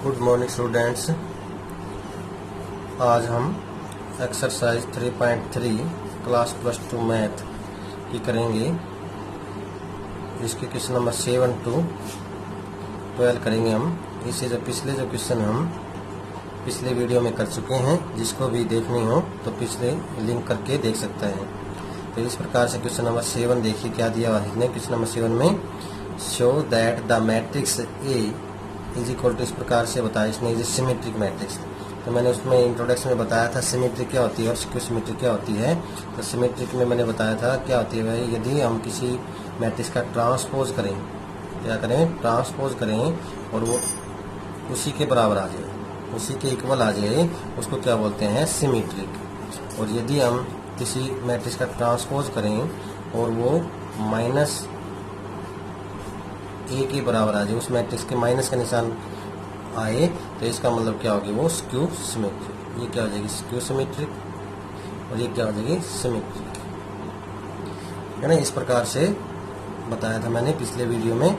Good morning students. आज हम exercise 3.3 class +2 math की करेंगे। इसके क्वेश्चन नंबर 7 to 12 करेंगे हम। इसे जो क्वेश्चन हम पिछले वीडियो में कर चुके हैं, जिसको भी देखनी हो तो पिछले लिंक करके देख सकते हैं। तो इस प्रकार से क्वेश्चन नंबर 7 देखिए क्या दिया हुआ है। क्वेश्चन नंबर 7 में show that the matrix A is equal to, इस प्रकार से बताया इसने, इज सिमेट्रिक मैट्रिक्स। तो मैंने उसमें इंट्रोडक्शन में बताया था सिमेट्रिक क्या होती है और स्क्यू सिमेट्रिक क्या होती है। तो सिमेट्रिक में मैंने बताया था क्या होती है भाई, यदि हम किसी मैट्रिक्स का ट्रांसपोज करें, क्या करें, ट्रांसपोज करें और वो उसी के बराबर आ जाए, उसी के इक्वल आ जाए, उसको क्या बोलते हैं, सिमेट्रिक। और यदि हम किसी मैट्रिक्स का ट्रांसपोज करें और वो माइनस ए के बराबर आ जाए, उस मैट्रिक्स के माइनस का निशान आए, तो इसका मतलब क्या होगी, वो स्क्यू सिमेट्रिक। ये क्या हो जाएगी, स्क्यू सिमेट्रिक, और ये क्या हो जाएगी, सिमेट्रिक, है ना। इस प्रकार से बताया था मैंने पिछले वीडियो में।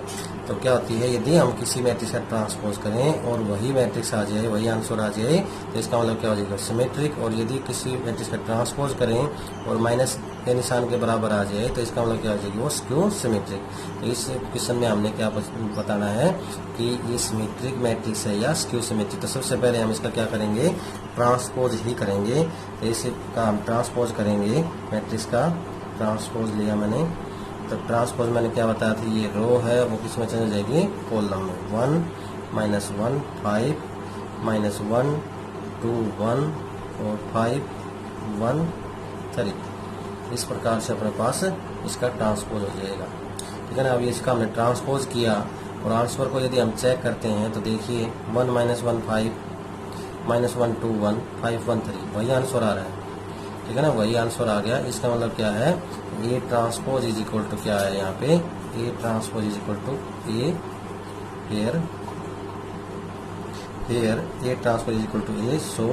तो क्या होती है, यदि हम किसी मैट्रिक्स का ट्रांसपोज करें और वही मैट्रिक्स आ जाए, वही आंसर आ जाए, तो इसका मतलब क्या हो जाएगा, सिमेट्रिक। और यदि किसी मैट्रिक्स का ट्रांसपोज करें और माइनस के निशान के बराबर आ जाए, तो इसका मतलब क्या हो जाएगी, वो स्क्यू सिमेट्रिक। तो इस क्वेश्चन में हमने क्या बताना है कि ये सिमेट्रिक मैट्रिक्स है या स्क्यू सिमेट्रिक। तो सबसे पहले हम इसका क्या करेंगे, ट्रांसपोज ही करेंगे। तो इसका हम ट्रांसपोज करेंगे, मैट्रिक्स का ट्रांसपोज लिया मैंने। तो ट्रांसपोज मैंने क्या बताया था, ये रो है वो किस में चेंज हो जाएगी, कॉलम में। 1 -1 5 -1 2 1 और 5 1 3। इस प्रकार से अपने पास इसका ट्रांसपोज हो जाएगा, ठीक है ना। अब इसका हमने ट्रांसपोज किया और आंसर को यदि हम चेक करते हैं तो देखिए 1 -1 5 -1 2 1 5 1 3, वही आंसर आ रहा है, ठीक है ना, वही आंसर आ गया। इसका मतलब क्या है, A transpose is equal to क्या है यहाँ पे, A transpose is equal to A here A transpose is equal to A, so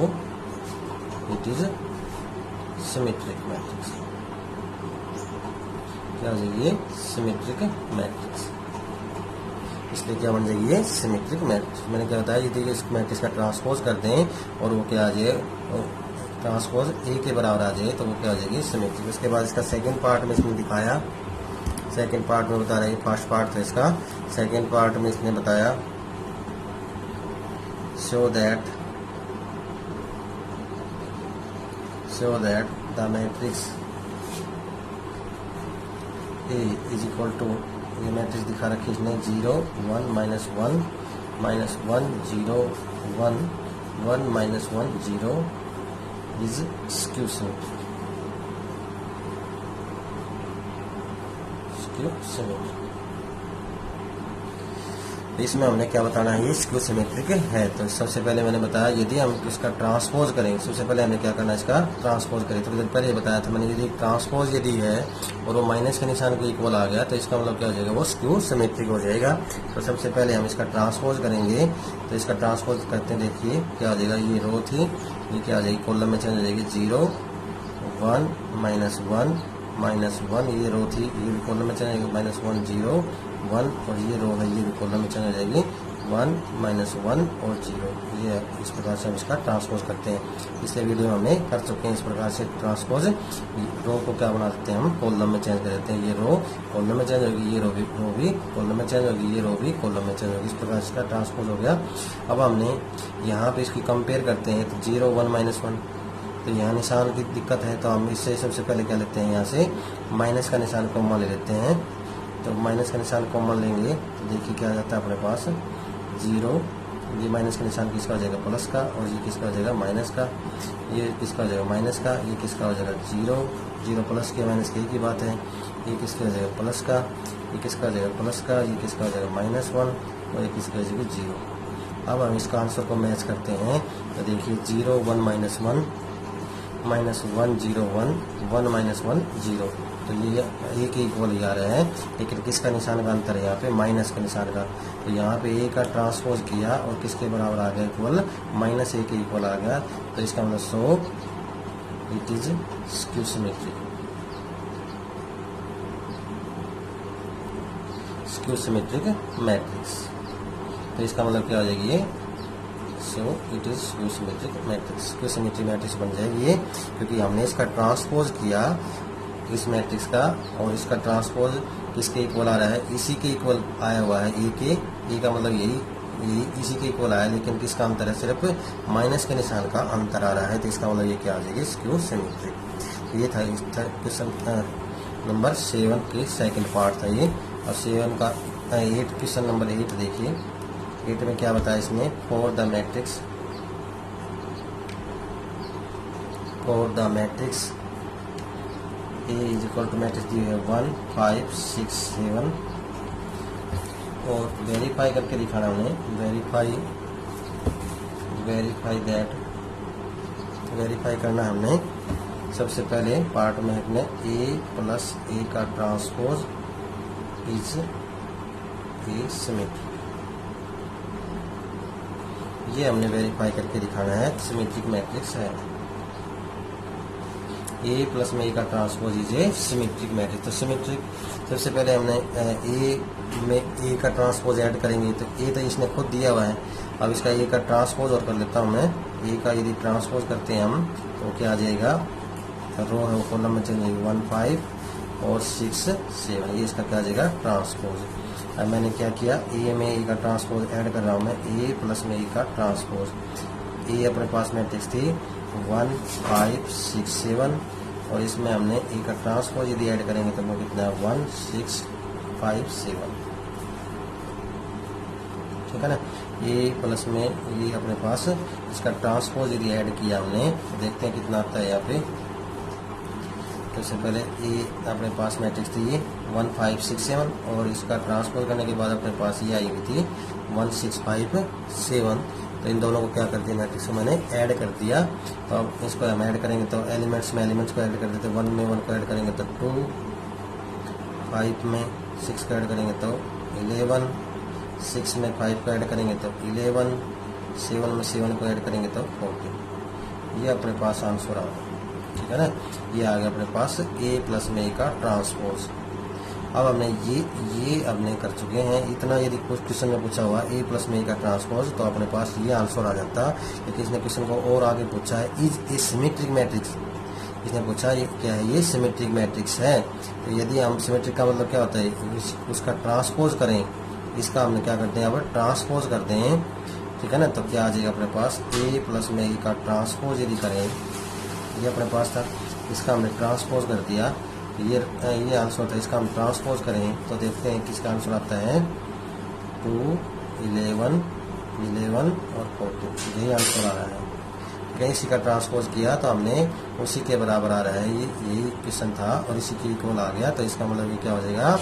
it is symmetric matrix. क्या हो जाएगी, ये सिमेट्रिक मैट्रिक्स। इसलिए क्या बन जाएगी, ये सिमेट्रिक मैट्रिक्स। मैंने क्या बताया, यदि इस मैट्रिक्स का ट्रांसपोज कर दें और वो क्या आ जाए, ट्रांसपोज ए के बराबर आ जाए, तो वो क्या हो जाएगी, सिमेट्रिक। उसके बाद इसका सेकंड पार्ट में इसने दिखाया, सेकंड पार्ट में बता रहे, फर्स्ट पार्ट था इसका, सेकंड पार्ट में इसने बताया show that the matrix A is equal to, ये मैट्रिक्स दिखा रखी इसने 0 1 -1 -1 0 1 1 -1 0 is skew symmetric। Skew symmetric, इसमें हमने क्या बताना है, ये स्क्यू सिमेट्रिक है। तो सबसे पहले मैंने बताया, यदि हम इसका ट्रांसपोज करें, सबसे पहले हमें क्या करना है, इसका ट्रांसपोज करें। तो पहले ये बताया था मैंने, यदि ट्रांसपोज यदि है और वो माइनस के निशान के इक्वल आ गया, तो इसका मतलब क्या हो जाएगा, वो स्क्यू सिमेट्रिक हो जाएगा। तो सबसे पहले हम इसका ट्रांसपोज करेंगे। तो इसका ट्रांसपोज करते हैं, देखिए क्या हो जाएगा, ये रो थी, ये क्या आ जाएगी, कॉलम में चेंज हो जाएगी 0 1 -1 -1, ये रो थी, ये भी कॉलम में चेंज हो जाएगी -1 0 1, और ये रो है, ये भी कॉलम में चेंज हो जाएगी 1 -1 और 0। ये इस प्रकार से हम इसका ट्रांसपोज करते हैं। पिछले वीडियो में हमने कर चुके हैं इस प्रकार से ट्रांसपोज। रो को क्या बना देते हैं हम, कॉलम में चेंज कर देते हैं। ये रो कॉलम में चेंज होगी, ये रो भी कॉलम में चेंज होगी, ये रो भी कॉलम में चेंज होगी। इस प्रकार इसका ट्रांसपोज हो गया। अब हमने यहाँ पे इसकी कंपेयर करते हैं, तो 0 1 -1, तो यहाँ निशान की दिक्कत है, तो हम इससे सबसे पहले क्या लेते हैं, यहाँ से माइनस का निशान कॉमन ले लेते हैं। तो माइनस का निशान कॉमन लेंगे तो देखिए क्या आ जाता है अपने पास, 0, ये माइनस का निशान किसका हो जाएगा, प्लस का, और ये किसका हो जाएगा, माइनस का, ये किसका हो जाएगा, माइनस का, ये किसका हो जाएगा, 0 प्लस के माइनस की बात है, ये किसका हो जाएगा, प्लस का, ये किसका हो जाएगा, प्लस का, ये किसका हो जाएगा, -1, और ये किसका हो जाएगी, 0। अब हम इसका आंसर को मैच करते हैं। तो देखिए 0 1 -1 -1 0 1 1 -1 0, तो ये ए के इक्वल ही आ रहे हैं, लेकिन किसका निशान का अंतर है यहाँ पे, माइनस के निशान का। तो यहाँ पे ए का ट्रांसपोज किया और किसके बराबर आ गया, इक्वल -a के इक्वल आ गया। तो इसका मतलब सो it is skew symmetric. Skew symmetric matrix. तो इसका मतलब क्या हो जाएगी, ये सो it is skew symmetric matrix. Skew symmetric matrix बन जाएगी ये, क्योंकि हमने इसका ट्रांसपोज किया इस मैट्रिक्स का, और इसका ट्रांसपोज किसके इक्वल आ रहा है, इसी के इक्वल आया हुआ है, ए के। ए का मतलब यही इसी के इक्वल आया है, लेकिन किसका अंतर है, सिर्फ माइनस के निशान का अंतर आ रहा है, तो इसका मतलब ये क्या आ जाएगी, स्क्यू सिमेट्रिक। ये था क्वेश्चन नंबर 7 के सेकंड पार्ट था ये। और 7 का 8 क्वेश्चन नंबर 8 देखिए। 8 में क्या बताया इसने, for the matrix A is equal to matrix दी है 1 5 6 7, और वेरीफाई करके दिखाना हमने, वेरीफाई करना हमने। सबसे पहले पार्ट में हमने ए प्लस ए का ट्रांसपोज इज ए सिमेट्रिक, ये हमने वेरीफाई करके दिखाना है, सिमेट्रिक मैट्रिक्स है। ए प्लस में ए का transpose is a symmetric matrix. तो सिमेट्रिक, सबसे पहले हमने ए में ए का ट्रांसपोज ऐड करेंगे, तो ए तो इसने खुद दिया हुआ है, अब इसका ए का ट्रांसपोज और कर लेता हूँ मैं। ए का यदि ट्रांसपोज करते हैं हम तो क्या आ जाएगा, रो है वो कॉलम में चल जाएगी 1 5 और 6 7, ये इसका क्या आ जाएगा, ट्रांसपोज। अब मैंने क्या किया, ए में ए का ट्रांसपोज ऐड कर रहा हूँ मैं, ए प्लस में ए का ट्रांसपोज। ए अपने पास मैट्रिक्स थी 1 5 6 7, और इसमें हमने ए का ट्रांसपोज यदि ऐड करेंगे तो वो कितना है, 1 6 5 7, ठीक है ना। ए प्लस में ये अपने पास इसका ट्रांसपोज यदि ऐड किया हमने, तो देखते हैं कितना आता है यहाँ पे। सबसे पहले ए अपने पास मैट्रिक्स थी ये 1 5 6 7, और इसका ट्रांसपोज करने के बाद अपने पास ये आई हुई थी 1 6 5 7। तो इन दोनों को क्या कर दिया, मैट्रिक्स को मैंने ऐड कर दिया। तो अब इसको हम ऐड करेंगे तो एलिमेंट्स में एलिमेंट्स को ऐड कर देते, 1 में 1 को ऐड करेंगे तो 2, 5 में 6 को ऐड करेंगे तो 11, 6 में 5 को ऐड करेंगे तो 11, 7 में 7 को ऐड करेंगे तो 14। ये अपने पास आंसर आ गया, ठीक है ना। ये आ गया अपने पास ए प्लस में ए का ट्रांसपोज। अब हमने ये हमने कर चुके हैं इतना। यदि कुछ क्वेश्चन में पूछा हुआ ए प्लस में ए का ट्रांसपोज, तो अपने पास ये आंसर आ जाता। लेकिन इसने क्वेश्चन को और आगे पूछा है, इज ए सिमेट्रिक मैट्रिक्स। इसने पूछा ये क्या है, ये सिमेट्रिक मैट्रिक्स है। तो यदि हम सिमेट्रिक का मतलब क्या होता है, उसका ट्रांसपोज करें, इसका हमने क्या करते हैं, अब ट्रांसपोज करते हैं, ठीक है ना। तो क्या आ जाएगा अपने पास, ए प्लस में ए का ट्रांसपोज यदि करें, ये अपने पास था, इसका हमने ट्रांसपोज कर दिया, ये आंसर था। इसका हम ट्रांसपोज करें तो देखते हैं किसका आंसर आता है, 2 11 11 और 14, यही आंसर आ रहा है। कहीं इसी का ट्रांसपोज किया तो हमने उसी के बराबर आ रहा है, ये यही क्वेश्चन था और इसी के इक्वल आ गया। तो इसका मतलब ये क्या हो जाएगा,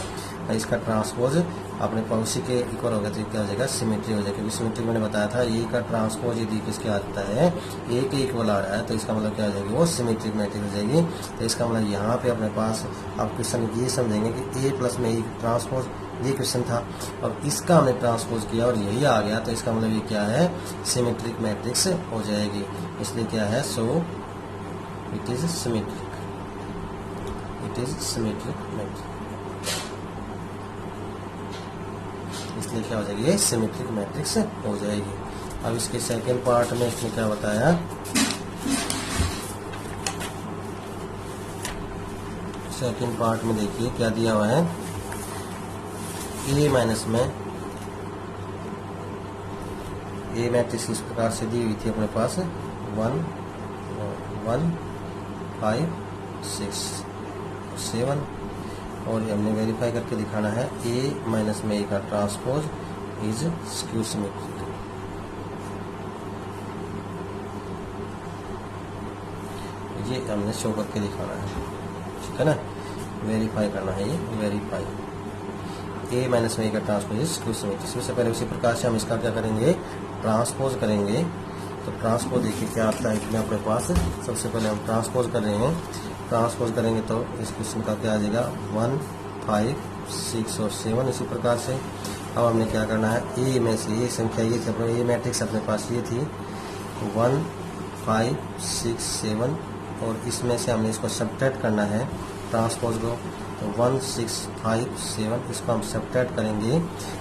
इसका ट्रांसपोज अपने पास उसी के इक्वल हो गया, तो क्या हो जाएगा, सिमेट्री हो जाएगा। क्योंकि सिमेट्री मैंने बताया था, ए का ट्रांसपोज यदि किसके आता है, ए के इक्वल आ रहा है, तो इसका मतलब क्या हो जाएगी, वो सिमेट्रिक मैट्रिक्स हो जाएगी। तो इसका मतलब यहाँ पे अपने पास आप क्वेश्चन ये समझेंगे कि ए प्लस में ए ट्रांसपोज, ये क्वेश्चन था और इसका हमने ट्रांसपोज किया और यही आ गया। तो इसका मतलब ये क्या है, सिमेट्रिक मैट्रिक्स हो जाएगी। इसलिए क्या है, सो it is symmetric, it is symmetric matrix. इसलिए क्या हो जाएगी, ये सिमेट्रिक मैट्रिक्स हो जाएगी। अब इसके सेकेंड पार्ट में इसने क्या बताया, सेकेंड पार्ट में देखिए क्या दिया हुआ है, ए माइनस में ए मैट्रिक्स इस प्रकार से दी हुई थी अपने पास 1 1 5 6 7, और ये हमने वेरीफाई करके दिखाना है, ए माइनस में ए का ट्रांसपोज इज स्क्यू सिमेट्रिक। ये हमने शो करके दिखाना है, ठीक है ना, वेरीफाई करना है, ये वेरीफाई ए माइनस में ए का ट्रांसपोज इज स्क्यू सिमेट्रिक। सबसे पहले उसी प्रकार से हम इसका क्या करेंगे, ट्रांसपोज करेंगे। तो ट्रांसपोज देखिए क्या आता है इसमें अपने पास। सबसे पहले हम ट्रांसपोज कर रहे हैं, ट्रांसपोज करेंगे तो इस क्वेश्चन का क्या आ जाएगा, 1 5 6 और 7। इसी प्रकार से अब हमने क्या करना है, ए में से ये संख्या ये थी अपने, ए मैट्रिक्स अपने पास ये थी 1 5 6 7, और इसमें से हमने इसको सब्ट्रैक्ट करना है ट्रांसपोज को। तो 1 6 5 7, इसको हम सब्ट्रैक्ट करेंगे।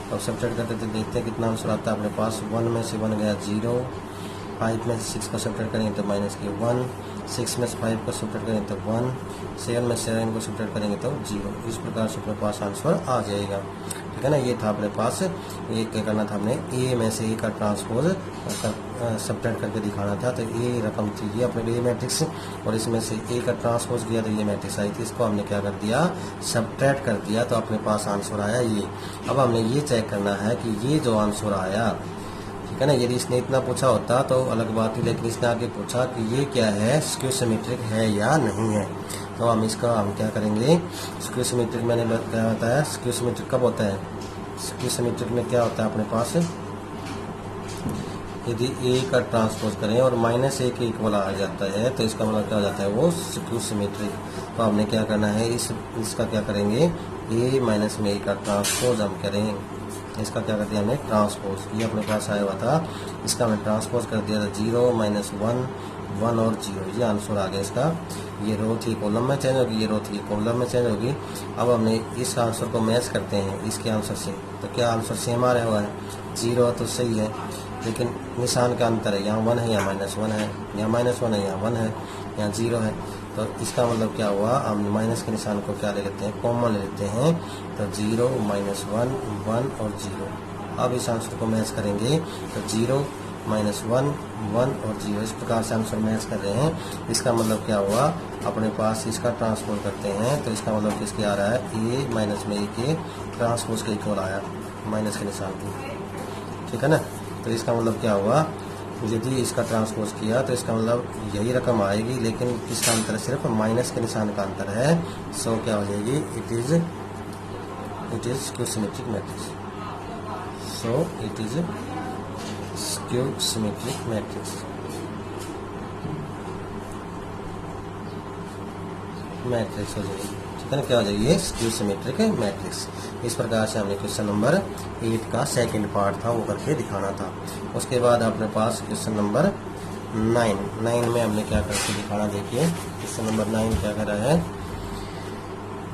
तो सब्ट्रैक्ट करते तो देखते हैं कितना आंसर आता है अपने पास। 1 में से 1 गया 0, 5 में से 6 को सब्ट्रैक्ट करेंगे तो माइनस के 1, 6 में से 5 को सब्ट्रैक्ट करेंगे तो 1, 7 में से 7 को सब्ट्रैक्ट करेंगे तो 0। इस प्रकार से अपने पास आंसर आ जाएगा। ठीक है ना, ये था अपने पास। ये क्या करना था हमने, ए में से ए का ट्रांसपोज सब्ट्रैक्ट करके दिखाना था। तो ये रकम थी ये अपने ए मैट्रिक्स, और इसमें से ए का ट्रांसपोज किया तो ये मैट्रिक्स आई थी। इसको हमने क्या कर दिया, सब्ट्रैक्ट कर दिया, तो अपने पास आंसर आया ये। अब हमने ये चेक करना है कि ये जो आंसर आया, ठीक है ना, यदि इसने इतना पूछा होता तो अलग बात थी, लेकिन इसने आगे पूछा कि ये क्या है, स्क्यू सिमेट्रिक है या नहीं है। तो हम इसका हम क्या करेंगे, स्क्यू सिमेट्रिक मैंने क्या बताया, स्क्यू सिमेट्रिक कब होता है, स्क्यू सिमेट्रिक में क्या होता है अपने पास, यदि ए का ट्रांसपोज करें और माइनस ए के इक्वल आ जाता है तो इसका मतलब क्या हो जाता है, वो स्क्यू सिमेट्रिक। तो हमने क्या करना है, इसका क्या करेंगे, ए माइनस में ए का ट्रांसपोज हम करें। इसका क्या कर दिया हमने, ट्रांसपोज। ये अपने पास आया हुआ था, इसका हमने ट्रांसपोज कर दिया था। 0 माइनस 1 1 और 0, ये आंसर आ गया इसका। ये रो थी कॉलम में चेंज होगी, ये रो थी कॉलम में चेंज होगी। अब हमने इस आंसर को मैच करते हैं इसके आंसर से, तो क्या आंसर सेम आ रहा हुआ है, 0 तो सही है, लेकिन निशान का अंतर है, यहाँ 1 है यहाँ -1 है, यहाँ -1 है यहाँ 1 है, यहाँ 0 है। तो इसका मतलब क्या हुआ, हम माइनस के निशान को क्या ले लेते हैं, कॉमन ले लेते हैं। तो 0 -1 1 और 0। अब इस आंसर को मैच करेंगे तो 0 -1 1 और 0, इस प्रकार से आंसर मैच कर रहे हैं। इसका मतलब क्या हुआ, अपने पास इसका ट्रांसपोज करते हैं तो इसका मतलब किसके आ रहा है, ए माइनस में ए के ट्रांसपोज के इक्वल आया, माइनस के निशान की। ठीक है ना, तो इसका मतलब क्या हुआ, यदि इसका ट्रांसपोज किया तो इसका मतलब यही रकम आएगी, लेकिन इसका अंतर सिर्फ माइनस के निशान का अंतर है। सो क्या हो जाएगी, it is skew symmetric matrix. So it is skew symmetric matrix. Matrix हो जाएगी, ठीक है ना, क्या हो जाएगी, ये स्क्यू सिमेट्रिक मैट्रिक्स। इस प्रकार से हमने क्वेश्चन नंबर 8 का सेकंड पार्ट था वो करके दिखाना था। उसके बाद अपने पास क्वेश्चन नंबर 9 में हमने क्या करके दिखाना, देखिए क्वेश्चन नंबर 9 क्या कर रहा है।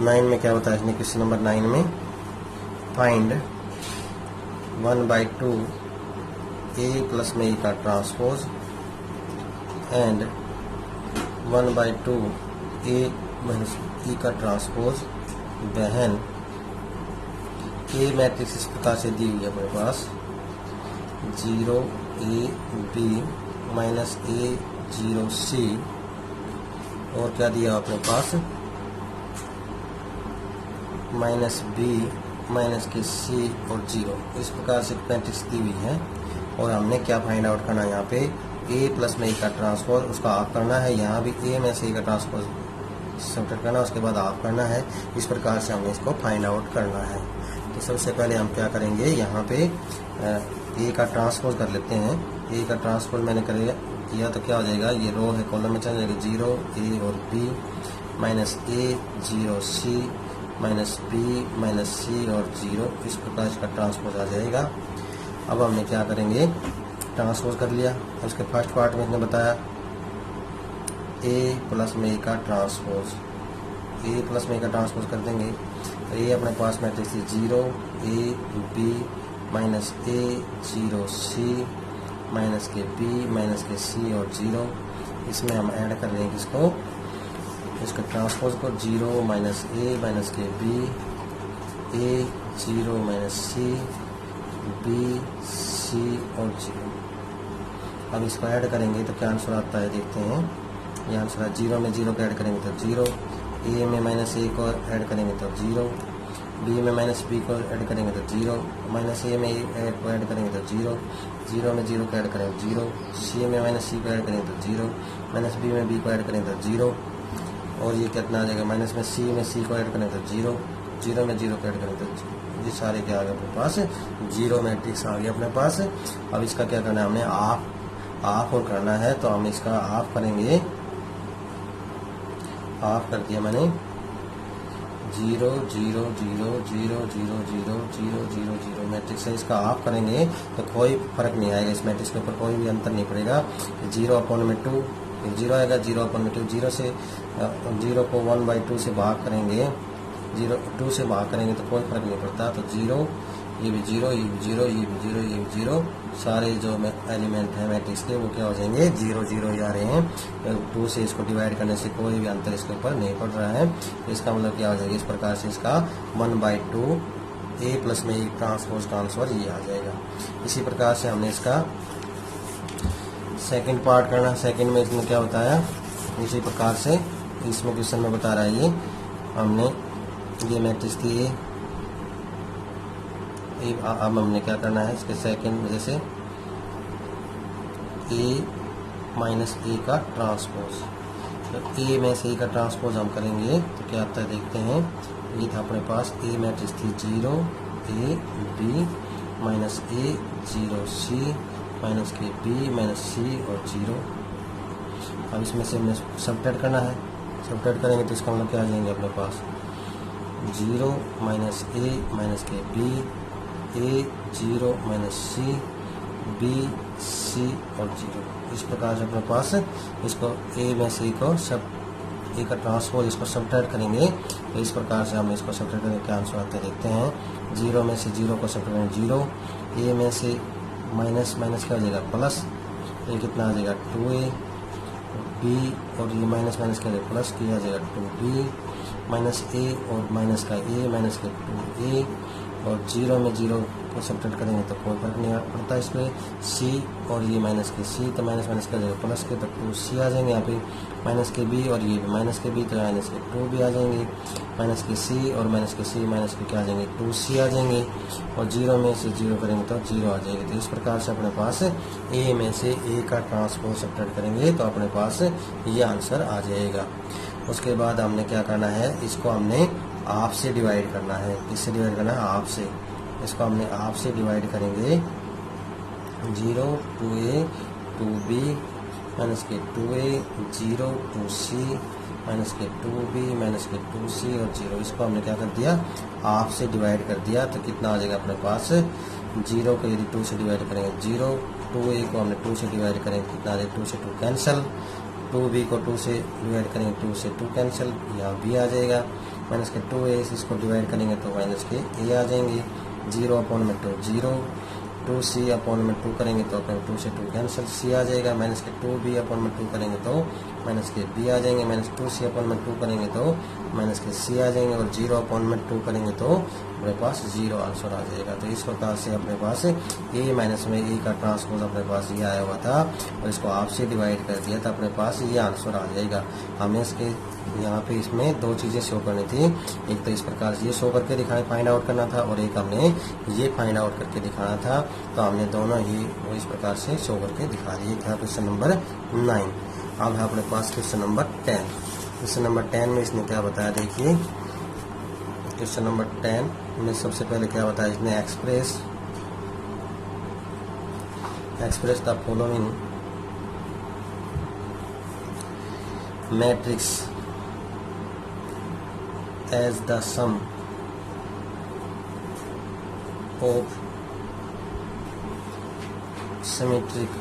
9 में क्या बताया इसने, क्वेश्चन नंबर 9 में फाइंड 1/2 ए प्लस में ए का ट्रांसपोज एंड 1/2 ए माइनस ई का ट्रांसपोज बहन ए मैट्रिक्स इस प्रकार से दी हुई है अपने पास 0 A B minus A 0 C, और क्या दिया अपने पास माइनस B माइनस के C और 0। इस प्रकार से मैट्रिक्स दी हुई है, और हमने क्या फाइंड आउट करना है यहाँ पे, A प्लस में ए का ट्रांसपोज उसका आप करना है, यहाँ भी A में से ए का ट्रांसपोज सब्ट्रैक्ट करना, उसके बाद आप करना है। इस प्रकार से हमने इसको फाइंड आउट करना है। तो सबसे पहले हम क्या करेंगे, यहाँ पे ए का ट्रांसपोज कर लेते हैं। ए का ट्रांसपोज मैंने किया तो क्या हो जाएगा, ये रो है कॉलम में चल जाएगा 0 A और B minus A 0 C minus B minus C और 0, इस प्रकार इसका ट्रांसपोज आ जाएगा। अब हमने क्या करेंगे, ट्रांसपोज कर लिया। उसके फर्स्ट पार्ट में इसने बताया ए प्लस में ए का ट्रांसपोज, ए प्लस में ए का ट्रांसपोज कर देंगे तो ये अपने पास matrix 0 A B minus A 0 C minus के B माइनस के C और 0। इसमें हम ऐड कर लेंगे इसको, इसका ट्रांसपोज को 0 माइनस A माइनस के B A 0 minus C B C और 0। अब इसको ऐड करेंगे तो क्या आंसर आता है, देखते हैं। ये आंसर है 0 में 0 को ऐड करेंगे तो 0, A में माइनस A को ऐड करेंगे तो 0, B में माइनस B को ऐड करेंगे तो 0, माइनस A में A को ऐड करेंगे तो 0, 0 में 0 को ऐड करेंगे तो 0, C में माइनस C को ऐड करेंगे तो 0, माइनस B में B को ऐड करेंगे तो 0, और ये कितना आ जाएगा, माइनस में C को ऐड करेंगे तो 0, 0 में 0 को ऐड करेंगे तो 0। ये सारे क्या आ गए अपने पास, 0 मैट्रिक्स आ गया अपने पास। अब इसका क्या करना है, हमने ऑफ और करना है, तो हम इसका ऑफ करेंगे। ऑफ कर दिया मैंने 0 0 0 0 0 0 0 0 0 मैट्रिक्स है, इसका ऑफ करेंगे तो कोई फर्क नहीं आएगा, इस मैट्रिक्स के ऊपर कोई भी अंतर नहीं पड़ेगा। 0/2 0 आएगा, 0/2 0 से 0 को 1/2 से भाग करेंगे 2 से भाग करेंगे तो कोई फर्क नहीं पड़ता, तो 0, ये भी 0, ये भी 0, ये भी 0, ये भी 0, सारे जो एलिमेंट हैं मैट्रिक्स के वो क्या हो जाएंगे 0 0 ही आ रहे हैं। 2 से इसको डिवाइड करने से कोई भी अंतर इसके ऊपर नहीं पड़ रहा है। इसका मतलब क्या हो जाएगा, इस प्रकार से इसका 1/2 A प्लस में एक ट्रांसफर ये आ जाएगा। इसी प्रकार से हमने इसका सेकंड पार्ट करना। सेकंड में इसमें क्या बताया, इसी प्रकार से इसमें क्वेश्चन में बता रहा है ये हमने ये मैट्रिक्स की अब हमने क्या करना है इसके सेकंड में, जैसे A माइनस A का ट्रांसपोज, तो A में से A का ट्रांसपोज हम करेंगे तो क्या आता है देखते हैं। ये था अपने पास A मैट्रिक्स थी 0 A B minus A 0 C minus के B माइनस C और 0। अब इसमें से हमने सबट्रैक्ट करना है, सबट्रैक्ट करेंगे तो इसका मतलब क्या आ जाएंगे अपने पास 0 माइनस A माइनस के B A 0 minus C B C और 0। इस प्रकार से अपने पास इसको A में से को सब A का ट्रांसपोज इसको सबट्रैक्ट करेंगे तो इस प्रकार से हम इसको सबट्रैक्ट करके क्या आंसर आते देखते हैं। 0 में से 0 को सबट्रैक्ट करेंगे 0, A में से माइनस माइनस क्या हो जाएगा प्लस, ये कितना आ जाएगा 2A, B और ये माइनस माइनस क्या जाएगा प्लस किया जाएगा 2B माइनस A और माइनस का A माइनस के 2A और 0 में 0 को सबट्रैक्ट करेंगे तो कोई फर्क नहीं पड़ता इसमें। C और ये माइनस के C तो माइनस माइनस का जाएगा प्लस के तो 2C आ जाएंगे यहाँ पे, माइनस के B और ये भी माइनस के B तो माइनस के 2 भी आ जाएंगे, माइनस के C और माइनस के C माइनस के क्या आ जाएंगे 2C आ जाएंगे और 0 में से 0 करेंगे तो 0 आ जाएगी। तो इस प्रकार से अपने पास A में से A का ट्रांसपोज सबट्रैक्ट करेंगे तो अपने पास ये आंसर आ जाएगा। उसके बाद हमने क्या करना है, इसको हमने हाफ से डिवाइड करना है। किससे डिवाइड करना है, हाफ से। इसको हमने हाफ से डिवाइड करेंगे 0 2A 2B माइनस के 2A 0 2C माइनस के 2B माइनस के 2C और 0। इसको हमने क्या कर दिया हाफ से डिवाइड कर दिया तो कितना आ जाएगा अपने पास 0 को यदि 2 से डिवाइड करेंगे 0, 2A को हमने 2 से डिवाइड करेंगे कितना आ जाएगा 2 से 2 कैंसिल, 2B को 2 से डिवाइड करेंगे 2 से 2 कैंसिल, यहाँ B आ जाएगा, माइनस के 2A इसको डिवाइड करेंगे तो माइनस के A आ जाएंगे, 0 अपॉन में 2 0, 2C अपॉन में 2 करेंगे तो अपने 2 से 2 कैंसिल C आ जाएगा, माइनस के 2B अपॉन में 2 करेंगे तो माइनस के B आ जाएंगे, माइनस 2C अपॉन में 2 करेंगे तो माइनस के C आ जाएंगे और 0 अपॉन में 2 करेंगे तो अपने पास 0 आंसर आ जाएगा। तो इस प्रकार से अपने पास A माइनस में A का ट्रांसपोज अपने पास ये आया हुआ था और इसको हाफ से डिवाइड कर दिया तो अपने पास ये आंसर आ जाएगा। हमें इसके यहाँ पे इसमें दो चीज़ें शो करनी थी, एक तो इस प्रकार से ये शो करके दिखाने फाइंड आउट करना था और एक हमने ये फाइंड आउट करके दिखाना था। तो हमने दोनों ही वो इस प्रकार से शो करके दिखा दिए। था क्वेश्चन नंबर 9। अब है अपने पास क्वेश्चन नंबर 10। क्वेश्चन नंबर 10 में इसने क्या बताया देखिए। क्वेश्चन नंबर 10 में सबसे पहले क्या बताया इसने, express the following matrix as the sum of symmetric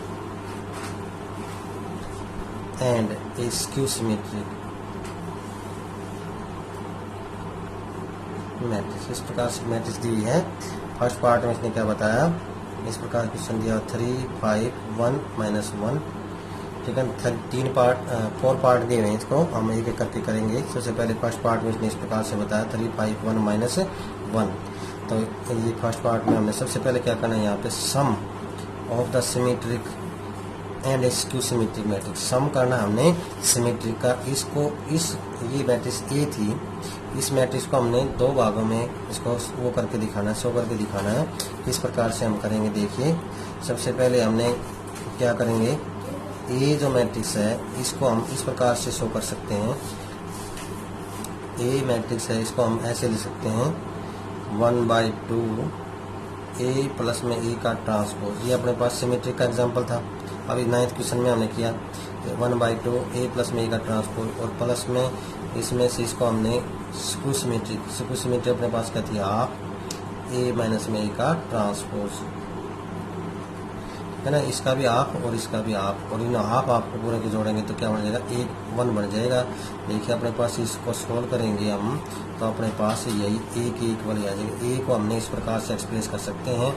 and a skew symmetric matrix. इस प्रकार से मैट्रिक्स दी हुई है। फर्स्ट पार्ट में इसने क्या बताया, इस प्रकार क्वेश्चन दिया 3 5 1 -1, ठीक है। 4 पार्ट दिए हुए हैं, इसको हम एक एक करके करेंगे। सबसे पहले फर्स्ट पार्ट में इसने इस प्रकार से बताया 3 5 1 -1। तो ये फर्स्ट पार्ट में हमने सबसे पहले क्या करना है, यहाँ पे sum of the symmetric and skew symmetric matrix sum करना हमने सिमेट्रिक का। इसको ये मैट्रिक्स ए थी, इस मैट्रिक्स को हमने दो भागों में इसको वो करके दिखाना है, शो करके दिखाना है। इस प्रकार से हम करेंगे। देखिए सबसे पहले हमने क्या करेंगे, ए जो मैट्रिक्स है इसको हम इस प्रकार से शो कर सकते हैं। ए मैट्रिक्स है, इसको हम ऐसे लिख सकते हैं 1/2 ए प्लस में ए का ट्रांसपोज। ये अपने पास सिमेट्रिक का एग्जांपल था। अभी 9th क्वेश्चन में हमने किया 1/2 ए प्लस में ए का ट्रांसपोज और प्लस में इसमें से इसको हमने स्क्यू सिमेट्रिक अपने पास क्या थी, हाफ ए माइनस में ए का ट्रांसपोज। है ना, इसका भी हाफ और इसका भी हाफ, और इन हाफ को पूरे के जोड़ेंगे तो क्या बन जाएगा, 1 बन जाएगा। देखिए अपने पास इसको सोल्व करेंगे हम तो अपने पास यही a के इक्वल आ जाएगा। a को हमने इस प्रकार से एक्सप्रेस कर सकते हैं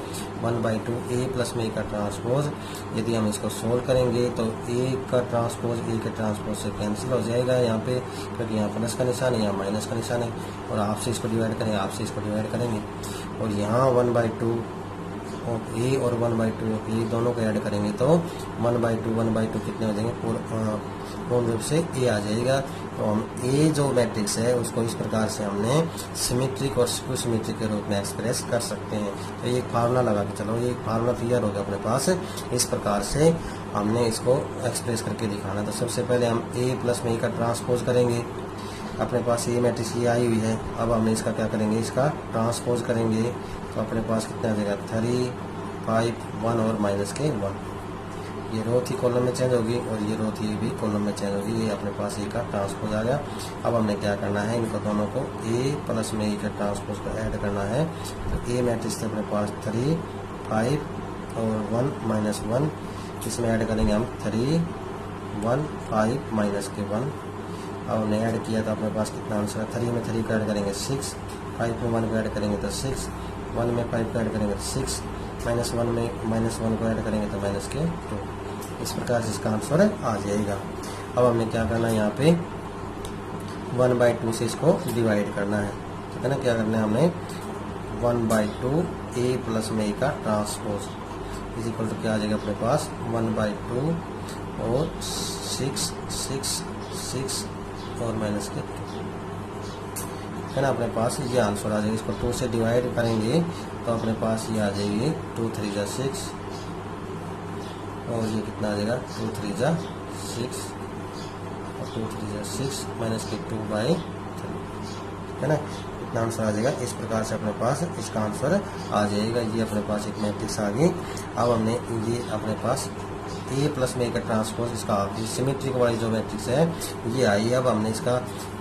1/2 a प्लस में a का ट्रांसपोज। यदि हम इसको सोल्व करेंगे तो a का ट्रांसपोज a के ट्रांसपोज से कैंसिल हो जाएगा यहाँ पे, क्योंकि यहाँ प्लस का निशान है, यहाँ माइनस का निशान है, और हाफ से इसको डिवाइड करेंगे, हाफ से इसको डिवाइड करेंगे, और यहाँ 1/2 a और 1/2 a दोनों को ऐड करेंगे तो 1/2 कितने हो जाएंगे, पूर्ण रूप से a आ जाएगा। तो हम a जो मैट्रिक्स है उसको इस प्रकार से हमने सिमेट्रिक और स्क्यू सिमेट्रिक के रूप में एक्सप्रेस कर सकते हैं। तो ये एक फार्मूला लगा के चलो, ये एक फार्मूला क्लियर हो गया अपने पास। इस प्रकार से हमने इसको एक्सप्रेस करके दिखाना। तो सबसे पहले हम a प्लस में a का ट्रांसपोज करेंगे। अपने पास ये मैट्रिक्स ये आई हुई है, अब हमने इसका क्या करेंगे, इसका ट्रांसपोज करेंगे तो अपने पास कितना आ जाएगा 3, 5, 1 और माइनस के 1। ये रो थी कॉलम में चेंज होगी और ये रो थी भी कॉलम में चेंज होगी। ये अपने पास ए का ट्रांसपोज आ गया। अब हमने क्या करना है, इनको दोनों को a प्लस में ए का ट्रांसपोज को ऐड करना है। तो ए मैट्रिक्स अपने पास 3, 5 और 1 माइनस 1, इसमें ऐड करेंगे हम 3, 1, 5 माइनस के 1। अब हमने ऐड किया तो अपने पास कितना आंसर है, 3 में 3 को ऐड करेंगे 6, 5 में 1 को ऐड करेंगे तो 6, 1 में 5 को ऐड करेंगे तो 6, माइनस 1 में माइनस 1 को ऐड करेंगे तो माइनस के 2। इस प्रकार से इसका आंसर आ जाएगा। अब हमें क्या करना है, यहाँ पे 1/2 से इसको डिवाइड करना है। ठीक है ना, क्या करना है हमने 1/2 a प्लस में a का ट्रांसपोज इज इक्वल टू क्या आ जाएगा अपने पास 1/2 और 6, 6, 6 और माइनस के 2, है ना। अपने पास ये आंसर आ जाएगा। इसको 2 से डिवाइड करेंगे तो अपने पास ये आ जाएगी 2 3 जा 6 और ये कितना आ जाएगा 2 3 जा 6 और 2 3 जा 6 माइनस के 2/3, है ना। इतना आंसर आ जाएगा। इस प्रकार से अपने पास इसका आंसर आ जाएगा। ये अपने पास एक मैट्रिक्स आ गई। अब हमने ये अपने पास a प्लस में a का ट्रांसपोज, इसका सिमेट्रिक वाली जो मैट्रिक्स है ये आई। अब हमने इसका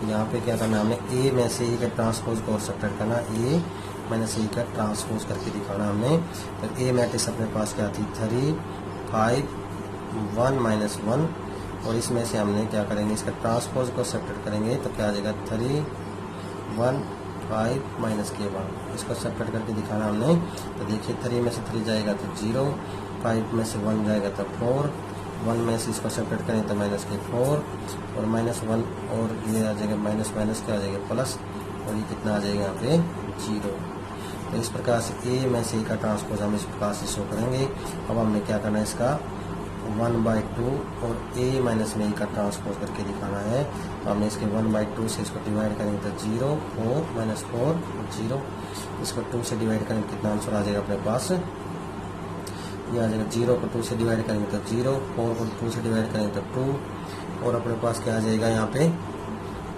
यहाँ पे क्या करना है, हमने a में से a का ट्रांसपोज को सब्ट्रैक्ट करना, a माइनस a का ट्रांसपोज करके दिखाना हमने। तो a मैट्रिक्स अपने पास क्या थी 3, 5, 1 माइनस 1, और इसमें से हमने क्या करेंगे, इसका ट्रांसपोज को सब्ट्रैक्ट करेंगे तो क्या आ जाएगा 3, 1, 5 माइनस के 1। इसको सब्ट्रैक्ट करके दिखाना हमने। तो देखिए 3 में से 3 जाएगा तो 0, 5 में से 1 जाएगा तो 4, 1 में से इसको सेपरेट करें तो माइनस के 4 और माइनस 1 और ये आ जाएगा माइनस माइनस क्या आ जाएगा प्लस, और ये कितना आ जाएगा यहाँ पे 0। तो इस प्रकार से a में से a का ट्रांसपोज हम इस प्रकार से शो करेंगे। अब हमने क्या करना है, इसका 1/2 और a माइनस में a का ट्रांसपोज करके दिखाना है। तो हमने इसके 1/2 से इसको डिवाइड करेंगे तो 0, 4 माइनस 4 और 0। इसको 2 से डिवाइड करेंगे कितना आंसर आ जाएगा अपने पास, ये आ जाएगा 0 को 2 से डिवाइड करेंगे तो 0, 4 को 2 से डिवाइड करेंगे तो 2, और अपने पास क्या आ जाएगा यहाँ पे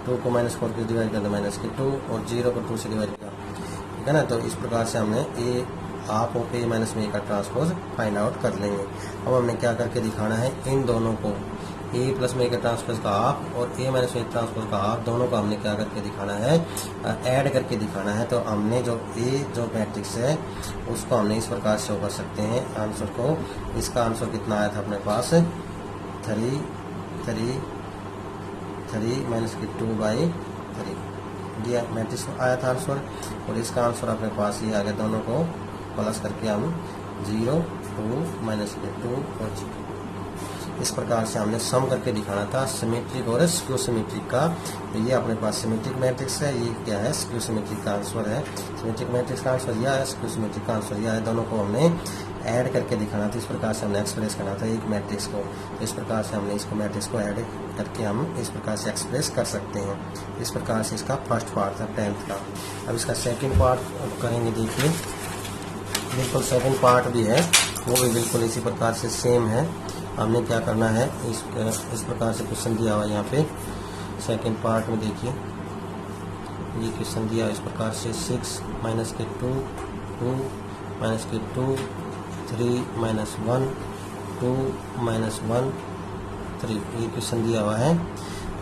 2 को माइनस 4 से डिवाइड करते माइनस के 2, और 0 को 2 से डिवाइड किया, ठीक है ना। तो इस प्रकार से हमने a half of a minus में a का ट्रांसपोज फाइंड आउट कर लेंगे। अब हमने क्या करके दिखाना है, इन दोनों को a प्लस में a का ट्रांसपोज का हाफ और a माइनस में ट्रांसपोज का हाफ, दोनों को हमने क्या करके दिखाना है, ऐड करके दिखाना है। तो हमने जो a जो मैट्रिक्स है उसको हमने इस प्रकार से शो कर सकते हैं आंसर को। इसका आंसर कितना आया था अपने पास 3, 3, 3 माइनस के 2/3 दिया मैट्रिक्स आया था आंसर, और इसका आंसर अपने पास ये आ गया। दोनों को प्लस करके हम 0, 2 माइनस के 2 और 0, इस प्रकार से हमने सम करके दिखाना था सिमेट्रिक और स्क्यू सिमेट्रिक का। तो ये अपने पास सिमेट्रिक मैट्रिक्स है, ये क्या है स्क्यू सिमेट्रिक का आंसर है। सिमेट्रिक मैट्रिक्स का आंसर यह है, स्क्यू सिमेट्रिक का आंसर यह है। दोनों को हमने ऐड करके दिखाना था, इस प्रकार से हमने एक्सप्रेस करना था एक मैट्रिक्स को। तो इस प्रकार से हमने इसको मैट्रिक्स को ऐड करके हम इस प्रकार से एक्सप्रेस कर सकते हैं। इस प्रकार से इसका फर्स्ट पार्ट था 10th का। अब इसका सेकंड पार्ट करेंगे। देखिए बिल्कुल सेकंड पार्ट भी है, वो भी बिल्कुल इसी प्रकार से सेम है। हमने क्या करना है, इस प्रकार से क्वेश्चन दिया हुआ है यहाँ पे सेकंड पार्ट में। देखिए ये क्वेश्चन दिया इस प्रकार से 6 माइनस के 2, 2 माइनस के 2, 3 माइनस 1, 2 माइनस 1, 3, ये क्वेश्चन दिया हुआ है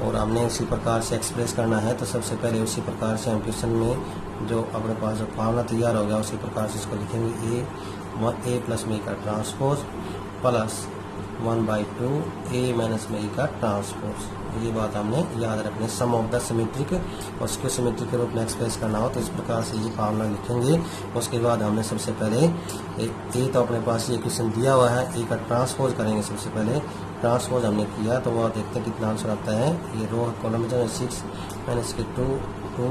और हमने उसी प्रकार से एक्सप्रेस करना है। तो सबसे पहले उसी प्रकार से हम क्वेश्चन में जो अपने पास जो फार्मूला तैयार हो गया उसी प्रकार से इसको लिखेंगे a प्लस में का ट्रांसपोज प्लस 1/2 ए माइनस में ई का ट्रांसपोज। ये बात हमने याद रखनी। सम ऑफ द सिमेट्रिक और स्क्वायर सिमेट्रिक के रूप में एक्सप्रेस करना हो तो इस प्रकार से ये फार्मूला लिखेंगे। उसके बाद हमने सबसे पहले ए तो अपने पास ये इक्वेशन दिया हुआ है, ए का ट्रांसपोज करेंगे। सबसे पहले ट्रांसपोज हमने किया तो वह देखते हैं कितना आंसर आता है। ये रो कॉलम में जो 6 माइनस के 2 2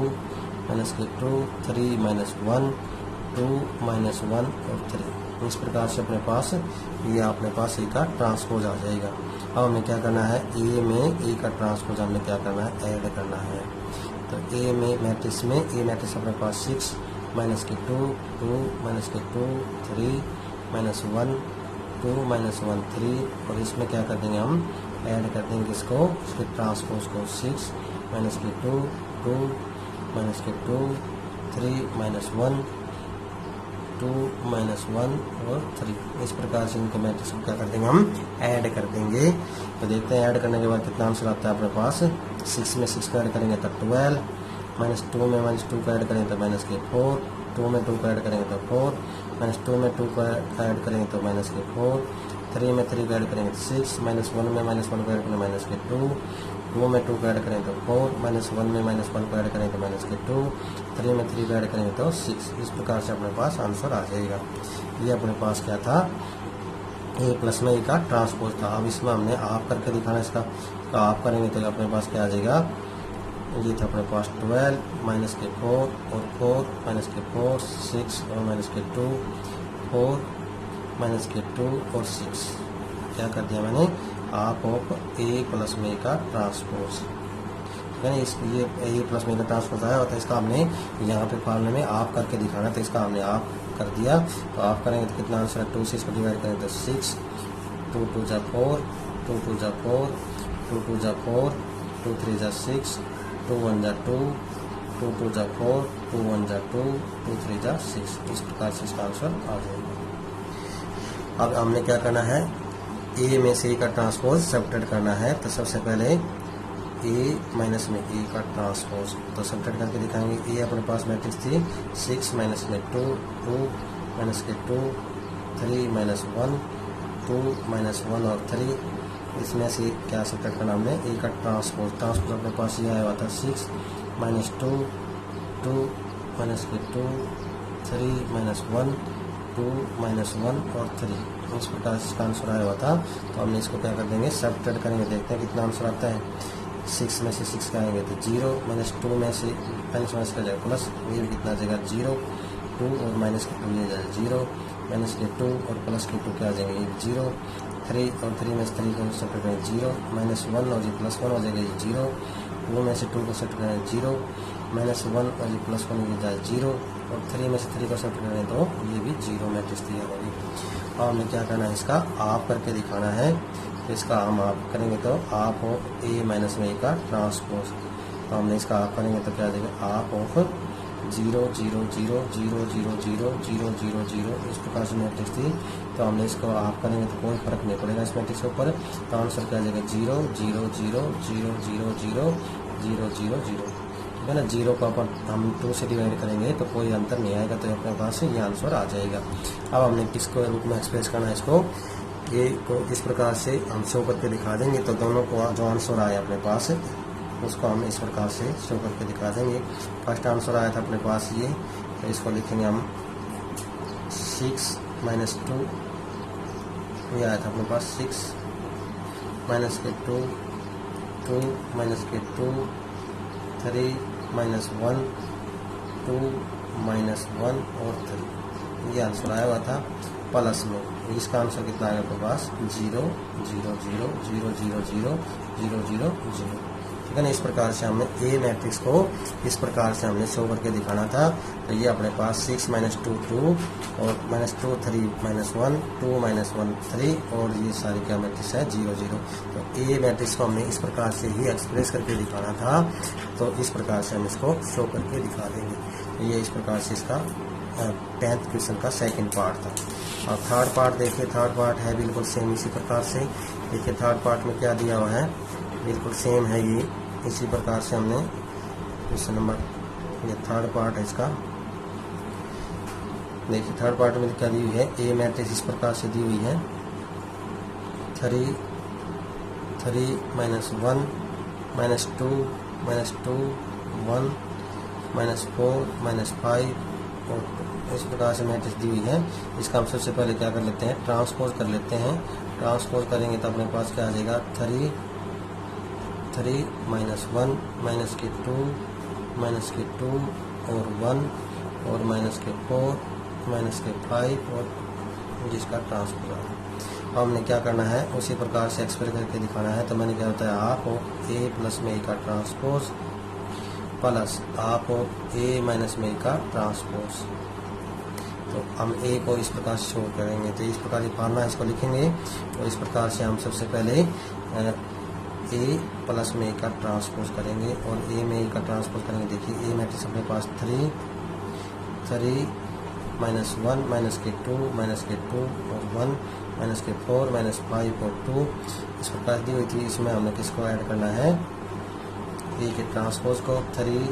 माइनस के 2 3 माइनस 1 2 माइनस 1 और 3। इस प्रकार से अपने पास ये अपने पास ए का ट्रांसपोज आ जाएगा। अब हमें क्या करना है, ए में ए का ट्रांसपोज हमें क्या करना है, ऐड करना है। तो ए में मैट्रिक्स में ए मैट्रिक्स अपने पास 6 माइनस के 2 2 माइनस के 2 3 माइनस 1 2 माइनस 1 3 और इसमें क्या कर देंगे हम, ऐड कर देंगे इसको, इसके ट्रांसपोज को 6 माइनस के 2 2 माइनस के 2 3 माइनस 1 2 माइनस 1 और 3। इस प्रकार से इनको मैट्रिक्स को क्या कर देंगे, हम ऐड कर देंगे। तो देखते हैं ऐड करने के बाद कितना आंसर आता है अपने पास। 6 में 6 का ऐड करेंगे तो 12, माइनस 2 में माइनस 2 का ऐड करेंगे तो माइनस के 4, 2 में 2 का ऐड करेंगे तो 4, माइनस 2 में 2 का ऐड करेंगे तो माइनस के 4, 3 में 3 का ऐड करेंगे तो 6, माइनस 1 में माइनस 1 का ऐड करेंगे माइनस के 2, 2 में 2 का ऐड करेंगे तो 4, माइनस 1 में माइनस 1 का ऐड करेंगे तो माइनस के 2, 3 में 3 का ऐड करेंगे तो 6। इस प्रकार से अपने पास आंसर आ जाएगा। ये अपने पास क्या था, ए प्लस में ए का ट्रांसपोज था। अब इसमें हमने आप करके दिखाना इसका, तो आप करेंगे तो अपने पास क्या आ जाएगा, ये था अपने पास 12 माइनस के 4 और 4 माइनस के 4 6 और माइनस के 2 4 माइनस के 2 और 6। क्या कर दिया मैंने, आप ऑफ ए प्लस में ए का ट्रांसपोज, यानी इस ये ए प्लस में का ट्रांसपोज आया होता है। इसका हमने यहाँ पे फॉर्मूले में आप करके दिखाना, तो इसका हमने आप कर दिया। तो आप करेंगे तो कितना आंसर है, 2 से इसको डिवाइड करेंगे तो 6, 2 2 जा 4, 2 2 जा 4, 2 2 जा 4, 2 3 जा 6, 2 1 जा 2, 2 2 जा 4, 2 1 जा 2, 2 3 जा 6। इस प्रकार से इसका आंसर आ जाएगा। अब हमने क्या करना है, ए में से ए का ट्रांसपोज सब्ट्रैक्ट करना है। तो सबसे पहले ए माइनस में ए का ट्रांसपोज तो सब्ट्रैक्ट करके दिखाएंगे। ए अपने पास मैट्रिक्स थी 6 माइनस में 2 2 माइनस के 2 3 माइनस 1 2 माइनस 1 और 3। इसमें से क्या सब्ट्रैक्ट करना हमने, ए का ट्रांसपोज। ट्रांसपोज अपने पास ये आया हुआ था 6 माइनस 2 2 माइनस के 2 3 माइनस 1 2 माइनस 1 और 3। इस प्रकार से इसका आंसर आया हुआ था। तो हमने इसको क्या कर देंगे, सब्ट्रैक्ट करेंगे, देखते हैं कितना आंसर आता है। 6 में से 6 का आएंगे तो 0, माइनस 2 में से माइनस का जाएगा प्लस, ये भी कितना आ जाएगा 0, 2 और माइनस के 2 ये जाएगा 0, माइनस के 2 और प्लस के 2 क्या आ जाएंगे, ये 0, 3 और 3 में से 3 को सब्ट्रैक्ट करेंगे 0, माइनस 1 और ये प्लस 1 हो जाएगा ये 0, 2 में से 2 को सब्ट्रैक्ट करेंगे 0, माइनस 1 और ये प्लस 1 ये जाए 0 और 3 में से 3 को सब्ट्रैक्ट करेंगे तो ये भी 0 मैट्रिक्स दिया होगी। और हमें क्या करना है, इसका आप करके दिखाना है। तो इसका हम आप करेंगे तो आप हो ए माइनस में ए का ट्रांसपोज। तो हमने इसका आप करेंगे तो क्या देंगे, आप ऑफ 0 0 0 0 0 0 0 0 0। इस प्रकार से मैट्रिक्स थी। तो हमने इसको आप करेंगे तो कोई फर्क नहीं पड़ेगा इस मैट्रिक्स के ऊपर। तो आंसर क्या आ जाएगा 0 0 0 0 0 0 0 0 0। ठीक है ना। 0 को अपन हम 2 से डिवाइड करेंगे तो कोई अंतर नहीं आएगा, तो अपने पास ये आंसर आ जाएगा। अब हमने किसको रूप में एक्सप्रेस करना है, इसको ये को इस प्रकार से हम शो करके दिखा देंगे। तो दोनों को जो आंसर आया अपने पास उसको हम इस प्रकार से शो करके दिखा देंगे। फर्स्ट आंसर आया था अपने पास ये, तो इसको लिखेंगे हम 6 माइनस 2, ये आया था अपने पास 6 माइनस के 2 2 माइनस के 2 3 माइनस 1 2 माइनस 1 और 3। ये आंसर आया हुआ था प्लस में। इसका आंसर कितना आएगा आपके पास 0 0 0 0 0 0 0 0 0। ठीक है ना। इस प्रकार से हमने ए मैट्रिक्स को इस प्रकार से हमने शो करके दिखाना था। तो ये अपने पास 6 माइनस 2 2 और माइनस 2 3 माइनस 1 2 माइनस 1 3 और ये सारी क्या मैट्रिक्स है 0 0। तो ए मैट्रिक्स को हमने इस प्रकार से ही एक्सप्रेस करके दिखाना था। तो इस प्रकार से हम इसको शो करके दिखा देंगे। तो ये इस प्रकार से इसका 10th क्वेश्चन का सेकंड पार्ट था। और थर्ड पार्ट देखिए, थर्ड पार्ट है बिल्कुल सेम इसी प्रकार से। देखिए थर्ड पार्ट में क्या दिया हुआ है, बिल्कुल सेम है ये। इसी प्रकार से हमने क्वेश्चन नंबर, ये थर्ड पार्ट है इसका। देखिए थर्ड पार्ट में क्या दी हुई है, ए मैट्रिक्स इस प्रकार से दी हुई है। 3 माइनस 1 माइनस 2 1 माइनस 4 माइनस 5 और 2। इस प्रकार से मैट्रिक्स दी हुई है। इसका हम सबसे पहले क्या कर लेते हैं, ट्रांसपोज कर लेते हैं। ट्रांसपोज करेंगे तो अपने पास क्या आ जाएगा, 3 माइनस 1 माइनस के 2 माइनस के 2 और 1 और माइनस के 4 माइनस के 5 और जिसका ट्रांसपोज आ रहा है। हमने क्या करना है, उसी प्रकार से एक्सप्रेस करके दिखाना है। तो मैंने क्या होता है, हाफ ऑफ ए प्लस में ए का transpose plus half of A minus में ए का ट्रांसपोज। तो हम ए को इस प्रकार से शो करेंगे। तो इस प्रकार फार्मूला इसको लिखेंगे और इस प्रकार से हम सबसे पहले ए प्लस में ए का ट्रांसपोज करेंगे और ए में ए का ट्रांसपोज करेंगे। देखिए ए मैट्रिक्स अपने पास 3 माइनस 1 माइनस के 2 माइनस के 2 और 1 माइनस के 4 माइनस 5 और 2 इस प्रकार दी हुई थी। इसमें हमने किसको ऐड करना है, ए के ट्रांसपोज को। 3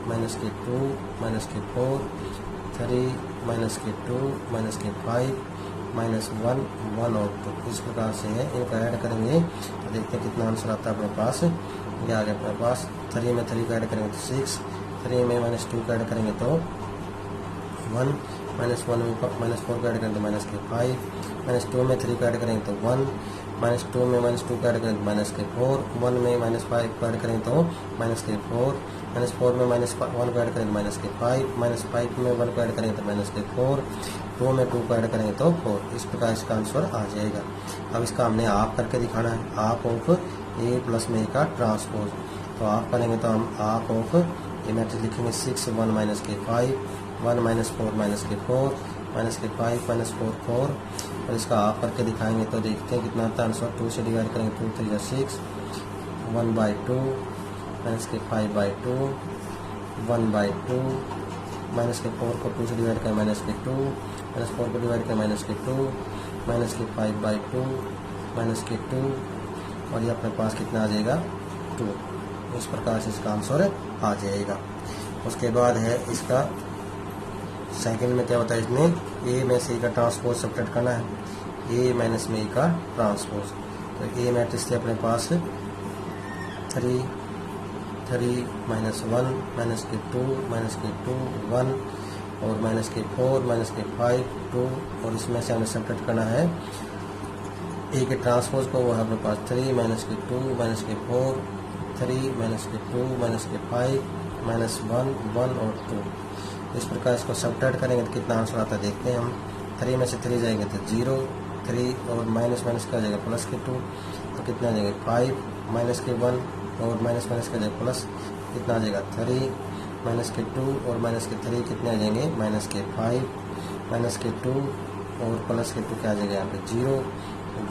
माइनस के 2 माइनस के 4 3 माइनस के 2 माइनस के 5 माइनस 1 1 और 2 इस प्रकार से है। इनको ऐड करेंगे तो देखते हैं कितना आंसर आता है अपने पास। ये आ गया अपने पास। 3 में 3 का ऐड करेंगे तो 6, 3 में माइनस 2 का ऐड करेंगे तो 1, माइनस 1 में माइनस 4 का ऐड करेंगे तो माइनस के 5, माइनस 2 में 3 का ऐड करेंगे तो 1, माइनस 2 में माइनस 2 का ऐड करेंगे तो माइनस के 4, 1 में माइनस 5 का ऐड करेंगे तो माइनस के 4, माइनस 4 में माइनस 1 को ऐड करेंगे तो माइनस के 5, माइनस 5 में 1 को ऐड करेंगे तो माइनस के 4, 2 में 2 को ऐड करेंगे तो 4। इस प्रकार इसका आंसर आ जाएगा। अब इसका हमने हाफ करके दिखाना है, हाफ ऑफ ए प्लस में ए का ट्रांसपोज। तो हाफ करेंगे तो हम हाफ ऑफ ए मैट्रिक्स लिखेंगे 6 1 माइनस के 5 1 माइनस 4 माइनस के 4 माइनस के 5 माइनस 4 4 और इसका हाफ करके दिखाएंगे तो देखते हैं कितना आता है आंसर। 2 से डिवाइड करेंगे 2 3 6 1/2 माइनस के 5/2 1/2 माइनस के 4 को 2 से डिवाइड करें माइनस के 2 माइनस 4 को डिवाइड करें माइनस के 2 माइनस के 5/2 माइनस के 2 और ये अपने पास कितना आ जाएगा 2। इस प्रकार से इसका आंसर आ जाएगा। उसके बाद है इसका सेकंड में क्या होता है, इसमें ए में से ए का ट्रांसपोज सब्ट्रैक्ट करना है, ए माइनस में ए का ट्रांसपोज। तो ए मैट्रिक्स थे अपने पास 3 माइनस 1 माइनस के 2 माइनस के 2 1 और माइनस के 4 माइनस के 5 2 और इसमें से हमें सब्ट्रैक्ट करना है ए के ट्रांसपोज को। वो है अपने पास 3 माइनस के 2 माइनस के 4 3 माइनस के 2 माइनस के 5 माइनस 1 1 और 2। इस प्रकार इसको सब्ट्रैक्ट करेंगे तो कितना आंसर आता है देखते हैं हम। 3 में से 3 जाएंगे तो 0 3 और माइनस माइनस का जाएगा प्लस के 2 तो कितना आ जाएगा 5 माइनस के 1 और माइनस माइनस का जाएगा प्लस कितना आ जाएगा 3 माइनस के 2 और माइनस के 3 कितने आ जाएंगे माइनस के 5 माइनस के 2 और प्लस के 2 क्या आ जाएगा यहाँ पे 0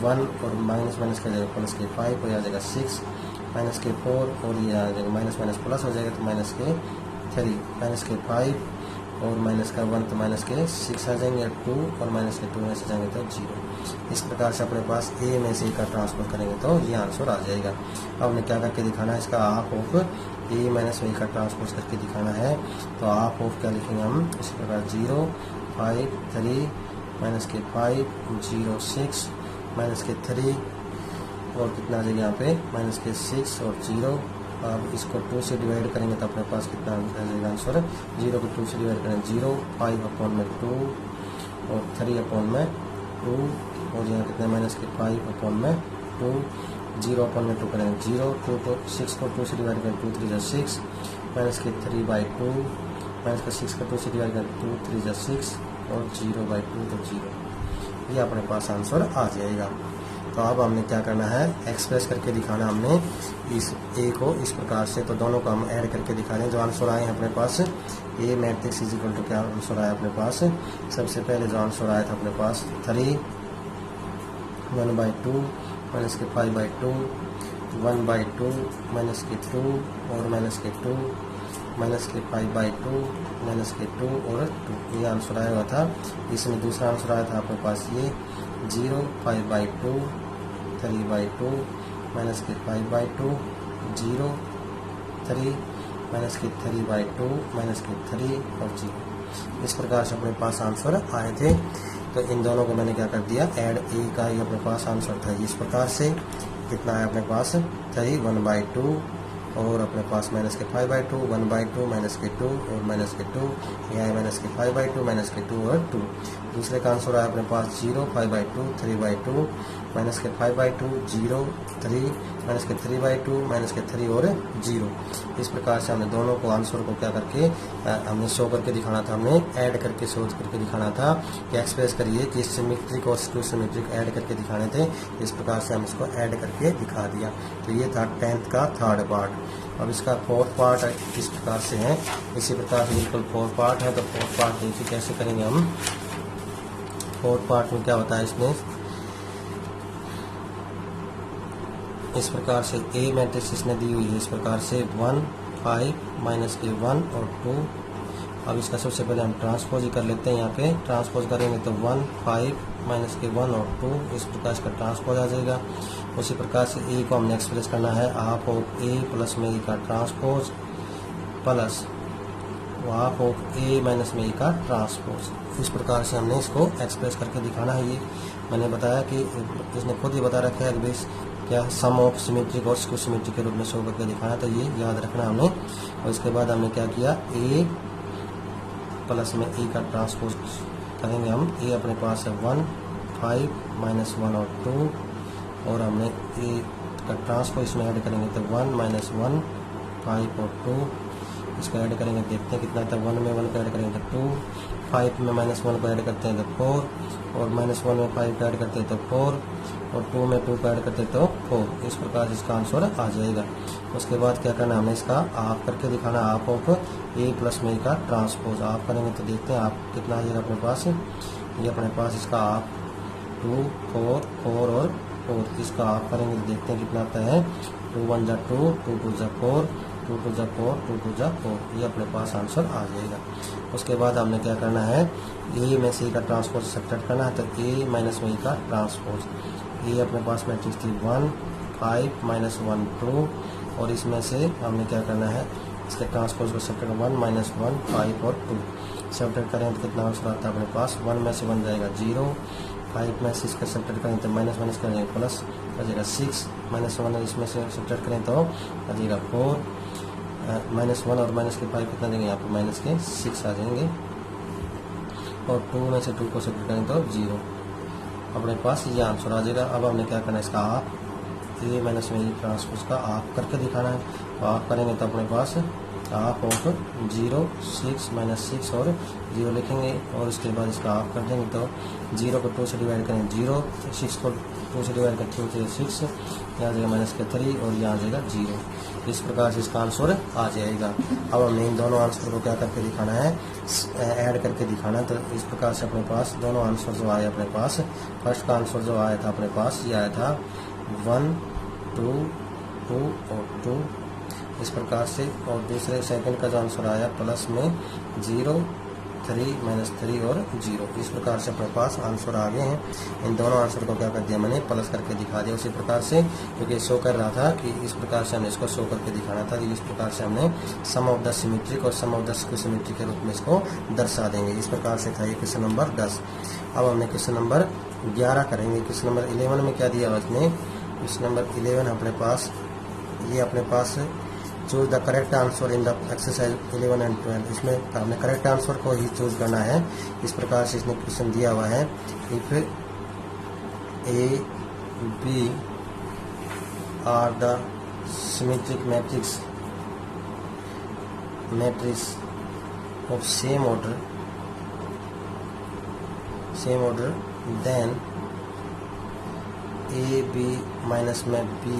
1 और माइनस माइनस का जाएगा प्लस के 5 और आ जाएगा 6 माइनस के 4 और ये आ जाएगा माइनस माइनस प्लस हो जाएगा तो माइनस के 3 माइनस के 5 और माइनस का 1 तो माइनस के 6 आ जाएंगे 2 और माइनस के 2 में से जाएंगे तो 0। इस प्रकार से अपने पास ए में से का ट्रांसफर करेंगे तो ये आंसर आ जाएगा। अब हमने क्या करके दिखाना है, इसका हाफ ऑफ ए माइनस में का ट्रांसपोज करके दिखाना है। तो हाफ ऑफ क्या लिखेंगे हम, इसी प्रकार 0 5 3 माइनस के 5 0 6 माइनस के 3 और कितना आ जाएगा यहाँ पे माइनस के 6 और 0। अब इसको 2 से डिवाइड करेंगे तो अपने पास कितना आ जाएगा आंसर। 0 को 2 से डिवाइड करें 0 5/2 और 3/2 और यहाँ कितना माइनस के 5/2 0/2 करेंगे 0 2 को 6 को 2 से डिवाइड करें 2 3 6 माइनस के 3/2 माइनस के 6 को 2 से डिवाइड करें 2 3 6 और 0/2 तो 0। ये अपने पास आंसर आ जाएगा। तो अब हमने क्या करना है, एक्सप्रेस करके दिखाना हमने इस ए को इस प्रकार से। तो दोनों को हम ऐड करके दिखा रहे हैं। जो आंसर आए हैं अपने पास ए मैट्रिक्स इज इक्वल टू क्या आंसर आया अपने पास। सबसे पहले जो आंसर आया था अपने पास 3 1/2 माइनस के 5/2 1/2 माइनस के 2 और माइनस के 2 माइनस के 5/2 माइनस के 2 और 2। ये आंसर आया हुआ था। इसमें दूसरा आंसर आया था अपने पास ये 0 5/2 3/2 माइनस के 5/2 0 3 माइनस के 3/2 माइनस के 3 और 0। इस प्रकार से अपने पास आंसर आए थे। तो इन दोनों को मैंने क्या कर दिया, ऐड ए का ही अपने पास आंसर था इस प्रकार से। कितना है अपने पास 3 1/2 और अपने पास माइनस के 5/2 1/2 माइनस के 2 और माइनस के 2, यहाँ है माइनस के 5/2 माइनस के 2 और 2। दूसरे का आंसर आया अपने पास 0 5/2 3/2 माइनस के 5/2 0 3 माइनस के 3/2 माइनस के 3 और 0। इस प्रकार से हमने दोनों को आंसर को क्या करके हमने शो करके दिखाना था, हमने ऐड करके शो करके दिखाना था कि एक्सप्रेस करिए कि सिमेट्रिक और स्क्यू सिमेट्रिक ऐड करके दिखाने थे। इस प्रकार से हम इसको ऐड करके दिखा दिया। तो ये था 10th का 3rd पार्ट। अब इसका 4th पार्ट इस प्रकार से है, इसी प्रकार से बिल्कुल 4th पार्ट है। तो 4th पार्ट देखिए कैसे करेंगे हम। 4th पार्ट में क्या बताया इसने, इस प्रकार से ए मैट्रिक्स इसने दी हुई है इस प्रकार से 1 5 माइनस के 1 और 2। अब इसका सबसे पहले हम ट्रांसपोज ही कर लेते हैं। यहाँ पे ट्रांसपोज करेंगे तो 1 5 माइनस के 1 और 2, इस प्रकार इसका ट्रांसपोज आ जाएगा। उसी प्रकार से ए को हमने एक्सप्रेस करना है हाफ ऑफ ए प्लस में ए का transpose plus half of A minus में ए का ट्रांसपोज। इस प्रकार से हमने इसको एक्सप्रेस करके दिखाना है। ये मैंने बताया कि इसने खुद ही बता रखा है कि बेस क्या सम ऑफ सिमेट्रिक और स्क्यू सिमेट्रिक के रूप में शो करके दिखाना, तो ये याद रखना हमने। और इसके बाद हमने क्या किया, ए प्लस में ए का ट्रांसपोज करेंगे हम। ए अपने पास है 1 5 माइनस 1 और 2 और हमने ए का ट्रांसपोज इसमें ऐड करेंगे तो 1 माइनस 1 5 और 2। इसको ऐड करेंगे देखते हैं कितना था, 1 में 1 को ऐड करेंगे तो 2, 5 में माइनस 1 को ऐड करते हैं तो 4 और माइनस 1 में 5 को ऐड करते हैं तो 4 और 2 में 2 को ऐड करते हैं तो 4। इस प्रकार से इसका आंसर आ जाएगा। उसके बाद क्या करना, हमने इसका हाफ करके दिखाना, हाफ ऑफ ए प्लस में ए का ट्रांसपोज। हाफ करेंगे तो देखते हैं आप कितना आ जाएगा अपने पास। ये अपने पास इसका हाफ 2 4 4 और 4, इसका हाफ करेंगे तो देखते हैं कितना आता है, 2 1 जा 2 2 2 जा 4 2 2 जा 4 2 2 जा 4। ये अपने पास आंसर आ जाएगा। उसके बाद हमने क्या करना है, ए में से ए का ट्रांसपोज सब्ट्रैक्ट करना है तो ए माइनस में ए का ट्रांसपोज। ए अपने पास मैट्रिक्स थी 1 5 माइनस 1 2 और इसमें से हमने क्या करना है, इसके ट्रांसपोज को सब्ट्रैक्ट 1 माइनस 1 5 और 2 सब्ट्रैक्ट करें तो कितना आंसर आता है अपने पास, 1 में से 1 जाएगा 0, 5 में से इसका सब्ट्रैक्ट करें तो माइनस माइनस करेंगे प्लस आ जाएगा 6, माइनस 1 इसमें से सब्ट्रैक्ट करें तो आ जाएगा 4, माइनस 1 और माइनस के 5 कितना देंगे यहाँ पर माइनस के 6 आ जाएंगे और 2 में से 2 को सब्ट्रैक्ट करें तो 0। अपने पास ये आंसर आ जाएगा। अब हमने क्या करना है, इसका हाफ ए माइनस में ट्रांसपोज का हाफ करके दिखाना है। तो हाफ करेंगे तो अपने पास हाफ ऑफ 0 6 माइनस 6 और 0 लिखेंगे और उसके बाद इसका हाफ कर देंगे तो 0 को 2 से डिवाइड करें 0, 6 को 2 से डिवाइड करते हैं 6, यहाँ जाएगा माइनस के 3 और यहाँ जाएगा 0। इस प्रकार से इसका आंसर आ जाएगा। अब हमने इन दोनों आंसर को क्या करके दिखाना है, ऐड करके दिखाना है। तो इस प्रकार से अपने पास दोनों आंसर जो आए अपने पास, फर्स्ट का आंसर जो आया था अपने पास ये आया था 1 2 2 और 2 इस प्रकार से, और दूसरे सेकंड का जो आंसर आया प्लस में 0 3 माइनस 3 और 0। इस प्रकार से अपने पास आंसर आ गए हैं। इन दोनों आंसर को क्या कर दिया मैंने, प्लस करके दिखा दिया उसी प्रकार से, क्योंकि शो कर रहा था कि इस प्रकार से हमने इसको शो करके दिखाना था। इस प्रकार से हमने सम ऑफ द सिमेट्रिक और सम ऑफ द स्क्यू सिमेट्रिक के रूप में इसको दर्शा देंगे। इस प्रकार से था ये क्वेश्चन नंबर 10। अब हमने क्वेश्चन नंबर 11 करेंगे। क्वेश्चन नंबर 11 में क्या दिया उसने, क्वेश्चन नंबर 11 अपने पास ये अपने पास choose the correct answer in the exercise 11 and 12। इसमें हमने करेक्ट आंसर को ही चूज करना है। इस प्रकार से इसने क्वेश्चन दिया हुआ है, if A B are the symmetric matrix of same order then A B minus में बी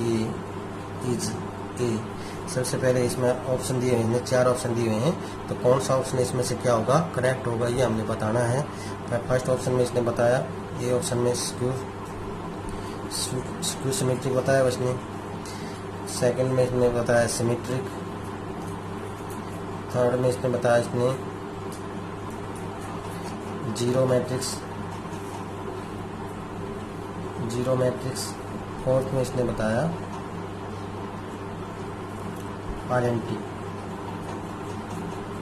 इज ए। सबसे पहले इसमें ऑप्शन दिए हुए हैं, 4 ऑप्शन दिए हुए हैं, तो कौन सा ऑप्शन इसमें से क्या होगा, करेक्ट होगा, ये हमने बताना है। फर्स्ट ऑप्शन में इसने बताया, ए ऑप्शन में स्क्यू सिमेट्रिक बताया उसने, सेकंड में इसने बताया सिमेट्रिक, थर्ड में इसने बताया इसने जीरो मैट्रिक्स, फोर्थ में इसने बताया आइडेंटिटी।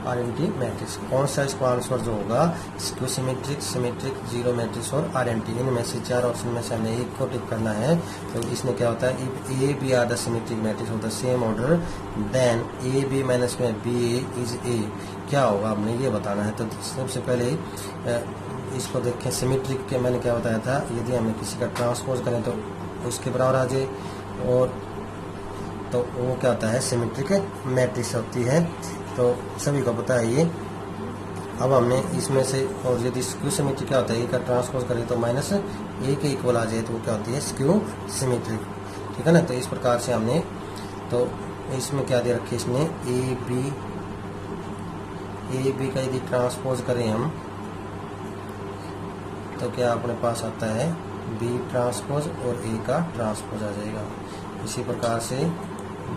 RNT matrix. कौन सा इसका आंसर जो होगा, skew symmetric, symmetric, zero matrix और आरएनटी। इनमें से 4 ऑप्शन में से हमें एक को टिक करना है। तो इसमें क्या होता है, if A B are the symmetric matrix of the same order then A B minus में बी ए इज ए, क्या होगा हमने ये बताना है। तो सबसे पहले इसको देखें, सिमेट्रिक के मैंने क्या बताया था, यदि हमें किसी का ट्रांसपोज करें तो उसके बराबर आ जाए, और तो वो क्या होता है, सिमेट्रिक मैट्रिक्स होती है। तो सभी को पता है ये। अब हमने इसमें से, और यदि स्क्यू सिमेट्रिक क्या होता है, ए का ट्रांसपोज करें तो माइनस ए के इक्वल आ जाए, तो वो क्या होती है, स्क्यू सिमेट्रिक। ठीक है ना। तो इस प्रकार से हमने, तो इसमें क्या दे रखे, इसमें ए बी का यदि ट्रांसपोज करें हम, तो क्या अपने पास आता है बी ट्रांसपोज और ए का ट्रांसपोज आ जाएगा। इसी प्रकार से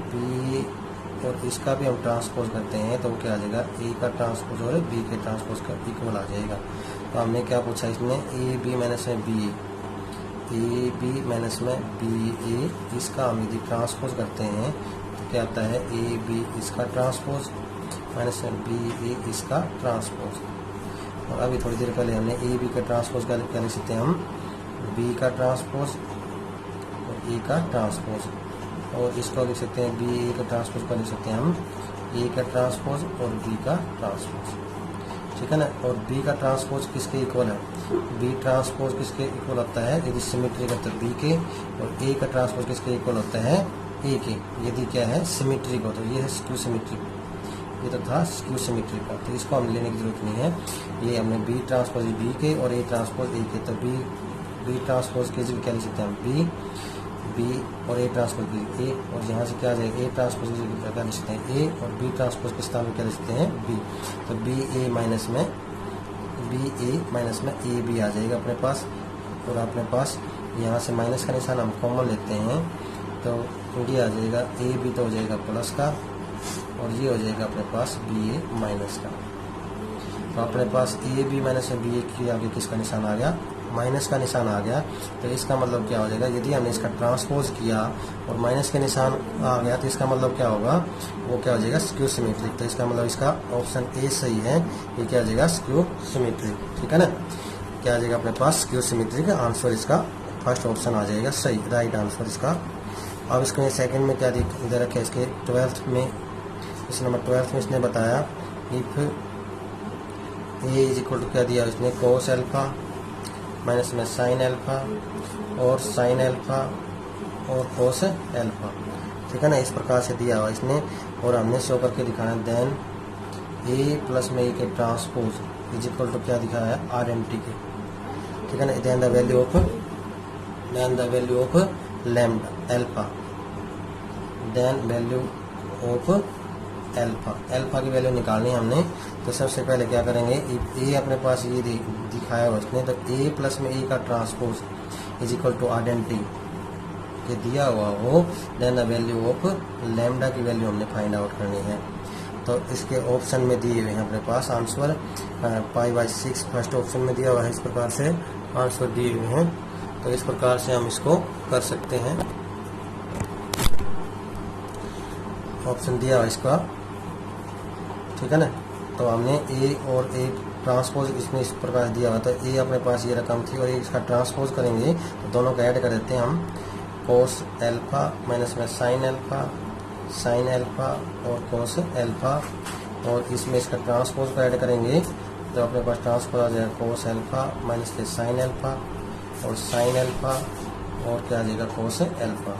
बी और इसका भी हम ट्रांसपोज करते हैं, तो वो क्या आ जाएगा, ए का ट्रांसपोज और बी के ट्रांसपोज का इक्वल आ जाएगा। तो हमने क्या पूछा इसमें, ए बी माइनस में बी में बी ए, इसका हम यदि ट्रांसपोज करते हैं तो क्या आता है, ए बी इसका ट्रांसपोज माइनस में बी ए इसका ट्रांसपोज। और अभी थोड़ी देर पहले हमने ए बी का ट्रांसपोज का लिख सकते हैं हम, बी का ट्रांसपोज और ए का ट्रांसपोज, और इसको लिख सकते हैं बी ए का ट्रांसपोज का लिख सकते हैं हम ए का ट्रांसपोज और बी का ट्रांसपोज। ठीक है ना। और बी का ट्रांसपोज किसके इक्वल है, बी ट्रांसपोज किसके इक्वल होता है, यदि सिमेट्रिक है तो बी के, और ए का ट्रांसपोज किसके इक्वल होता है, ए के, यदि क्या है, सिमेट्रिक हो। तो ये है स्क्यू सिमेट्रिक, ये तो था स्क्यू सिमेट्रिक का, तो इसको हम लेने की जरूरत नहीं है। ये हमने बी ट्रांसपोज बी के और ए ट्रांसपोज ए के, तो बी ट्रांसपोज के जगह क्या लिख सकते हैं, बी और ए ट्रांसपोज ए, और यहाँ से क्या आ जाएगा, ए ट्रांसपोज की जगह क्या लिख सकते हैं ए, और बी ट्रांसपोज के स्थान में क्या लिख सकते हैं बी। तो बी ए माइनस में ए बी आ जाएगा अपने पास, और अपने पास यहाँ से माइनस का निशान हम कॉमन लेते हैं, तो ये आ जाएगा ए बी, तो हो जाएगा प्लस का, और ये हो जाएगा अपने पास बी ए माइनस का। तो अपने पास ए बी माइनस में बी ए की आगे किसका निशान आ गया, माइनस का निशान आ गया। तो इसका मतलब क्या हो जाएगा, यदि हमने इसका ट्रांसपोज किया और माइनस के निशान आ गया, तो इसका मतलब क्या होगा, वो क्या हो जाएगा, स्क्यू सिमेट्रिक। तो इसका मतलब इसका ऑप्शन ए सही है, ये क्या हो जाएगा, स्क्यू सिमेट्रिक। ठीक है ना। क्या आ जाएगा अपने पास, स्क्यू सिमेट्रिक आंसर इसका फर्स्ट ऑप्शन आ जाएगा सही, राइट आंसर इसका। अब इसके सेकंड में क्या दे रखे, इसके 12th में, इस नंबर 12th में इसने बताया, if A is equal to क्या दिया इसने, कोस एल्फा माइनस में साइन एल्फा और साइन एल्फा और कोस एल्फा। ठीक है ना। इस प्रकार से दिया हुआ इसने, और हमने शो करके दिखाया, देन ए प्लस में ए के ट्रांसपोज इज इक्वल टू क्या दिखाया है, आर एन टी के। ठीक है ना। Then the value of lambda alpha, then value of alpha की वैल्यू निकालनी है हमने। तो सबसे पहले क्या करेंगे, ए अपने पास ये दिखाया हुआ उसने, तो ए प्लस में ए का transpose is equal to identity ये दिया हुआ हो, then the value of lambda की वैल्यू हमने फाइंड आउट करनी है। तो इसके ऑप्शन में दिए हुए हैं अपने पास आंसर, π/6 फर्स्ट ऑप्शन में दिया हुआ है। इस प्रकार से आंसर दिए हुए हैं, तो इस प्रकार से हम इसको कर सकते हैं। ऑप्शन दिया हुआ इसका, ठीक है ना। तो हमने ए और ए ट्रांसपोज इसमें इस प्रकार दिया हुआ था, ए अपने पास ये रकम थी और ये इसका ट्रांसपोज करेंगे तो दोनों का ऐड कर देते हैं हम, कोस एल्फा माइनस में साइन एल्फा और कोस एल्फा, और इसमें इसका ट्रांसपोज को ऐड करेंगे तो अपने पास ट्रांसपोज आ जाएगा कोस एल्फा माइनस में साइन एल्फा और साइन एल्फा और क्या आ जाएगा कोस एल्फा,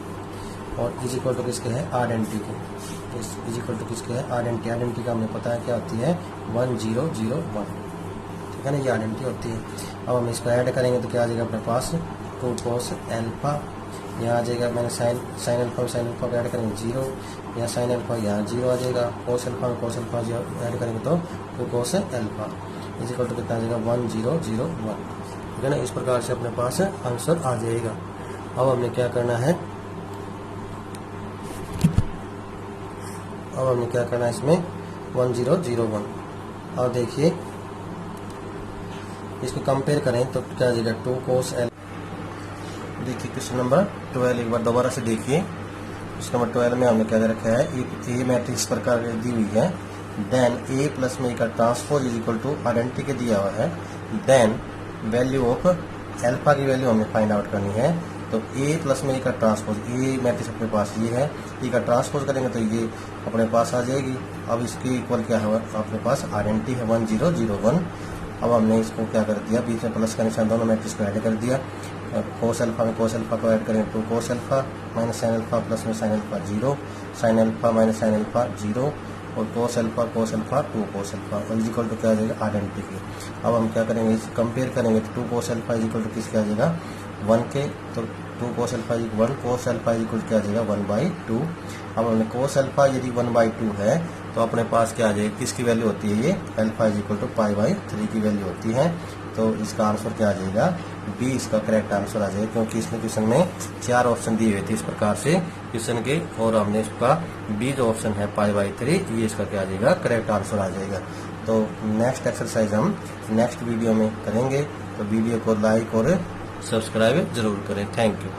और इज इक्वल टू किसके है, आइडेंटिटी के, इज इक्वल टू किसके है, आइडेंटिटी का हमने पता है क्या होती है 1001। ठीक है ना, ये आइडेंटिटी होती है। अब हम इसको ऐड करेंगे तो क्या आ जाएगा अपने पास 2 कोस एल्फा, यहाँ आ जाएगा, मैंने साइन एल्फा को ऐड करेंगे 0, यहाँ साइन एल्फा यहाँ 0 आ जाएगा, कोस एल्फा में कोस एल्फा ऐड करेंगे तो 2 cos alpha is equal to कितना आ जाएगा 1001। ठीक है ना, इस प्रकार से अपने पास आंसर आ जाएगा। अब हमने क्या करना है, इसमें 1001, और देखिए इसको कंपेयर करें तो क्या आ जाएगा 2 कोस एल। देखिए क्वेश्चन नंबर 12 एक बार दोबारा से देखिए। क्वेश्चन नंबर 12 में हमने क्या दे रखा है, ए मैट्रिक्स प्रकार दी हुई है, देन ए प्लस में का transpose is equal to identity के दिया हुआ है, देन वैल्यू ऑफ अल्फा की वैल्यू हमें फाइंड आउट करनी है। तो ए प्लस में का ट्रांसपोज, ए मैट्रिक्स अपने पास ये है, ए का ट्रांसपोज करेंगे तो ये अपने पास आ जाएगी। अब इसकी इक्वल क्या है अपने पास आइडेंटिटी है 1 0 0 1। अब हमने इसको क्या कर दिया, बीच में प्लस का निशान, दोनों मैट्रिक्स को ऐड कर दिया। कोस अल्फा में कोस अल्फा को ऐड करेंगे तो cos alpha minus sin alpha plus में sin alpha 0, sin alpha minus sin alpha 0 और कोस अल्फा 2 कोस अल्फा और इज इक्वल टू क्या आ जाएगा आइडेंटिटी की। अब हम क्या करेंगे, इसे कंपेयर करेंगे तो 2 cos alpha is equal to किसके आ जाएगा 1 के, तो 2 cos alpha 1 cos alpha is equal to क्या आ जाएगा 1/2। अब हमने कोस अल्फा यदि 1/2 है तो अपने पास क्या आ जाएगा, किसकी वैल्यू होती है, ये अल्फा इज इक्वल टू π/3 की वैल्यू होती है। तो इसका आंसर क्या आ जाएगा, बी इसका करेक्ट आंसर आ जाएगा, क्योंकि इसमें क्वेश्चन में 4 ऑप्शन दिए हुए थे इस प्रकार से क्वेश्चन के, और हमने इसका बी जो ऑप्शन है π/3, ये इसका क्या आ जाएगा करेक्ट आंसर आ जाएगा। तो नेक्स्ट एक्सरसाइज हम नेक्स्ट वीडियो में करेंगे, तो वीडियो को लाइक और सब्सक्राइब जरूर करें। Thank you.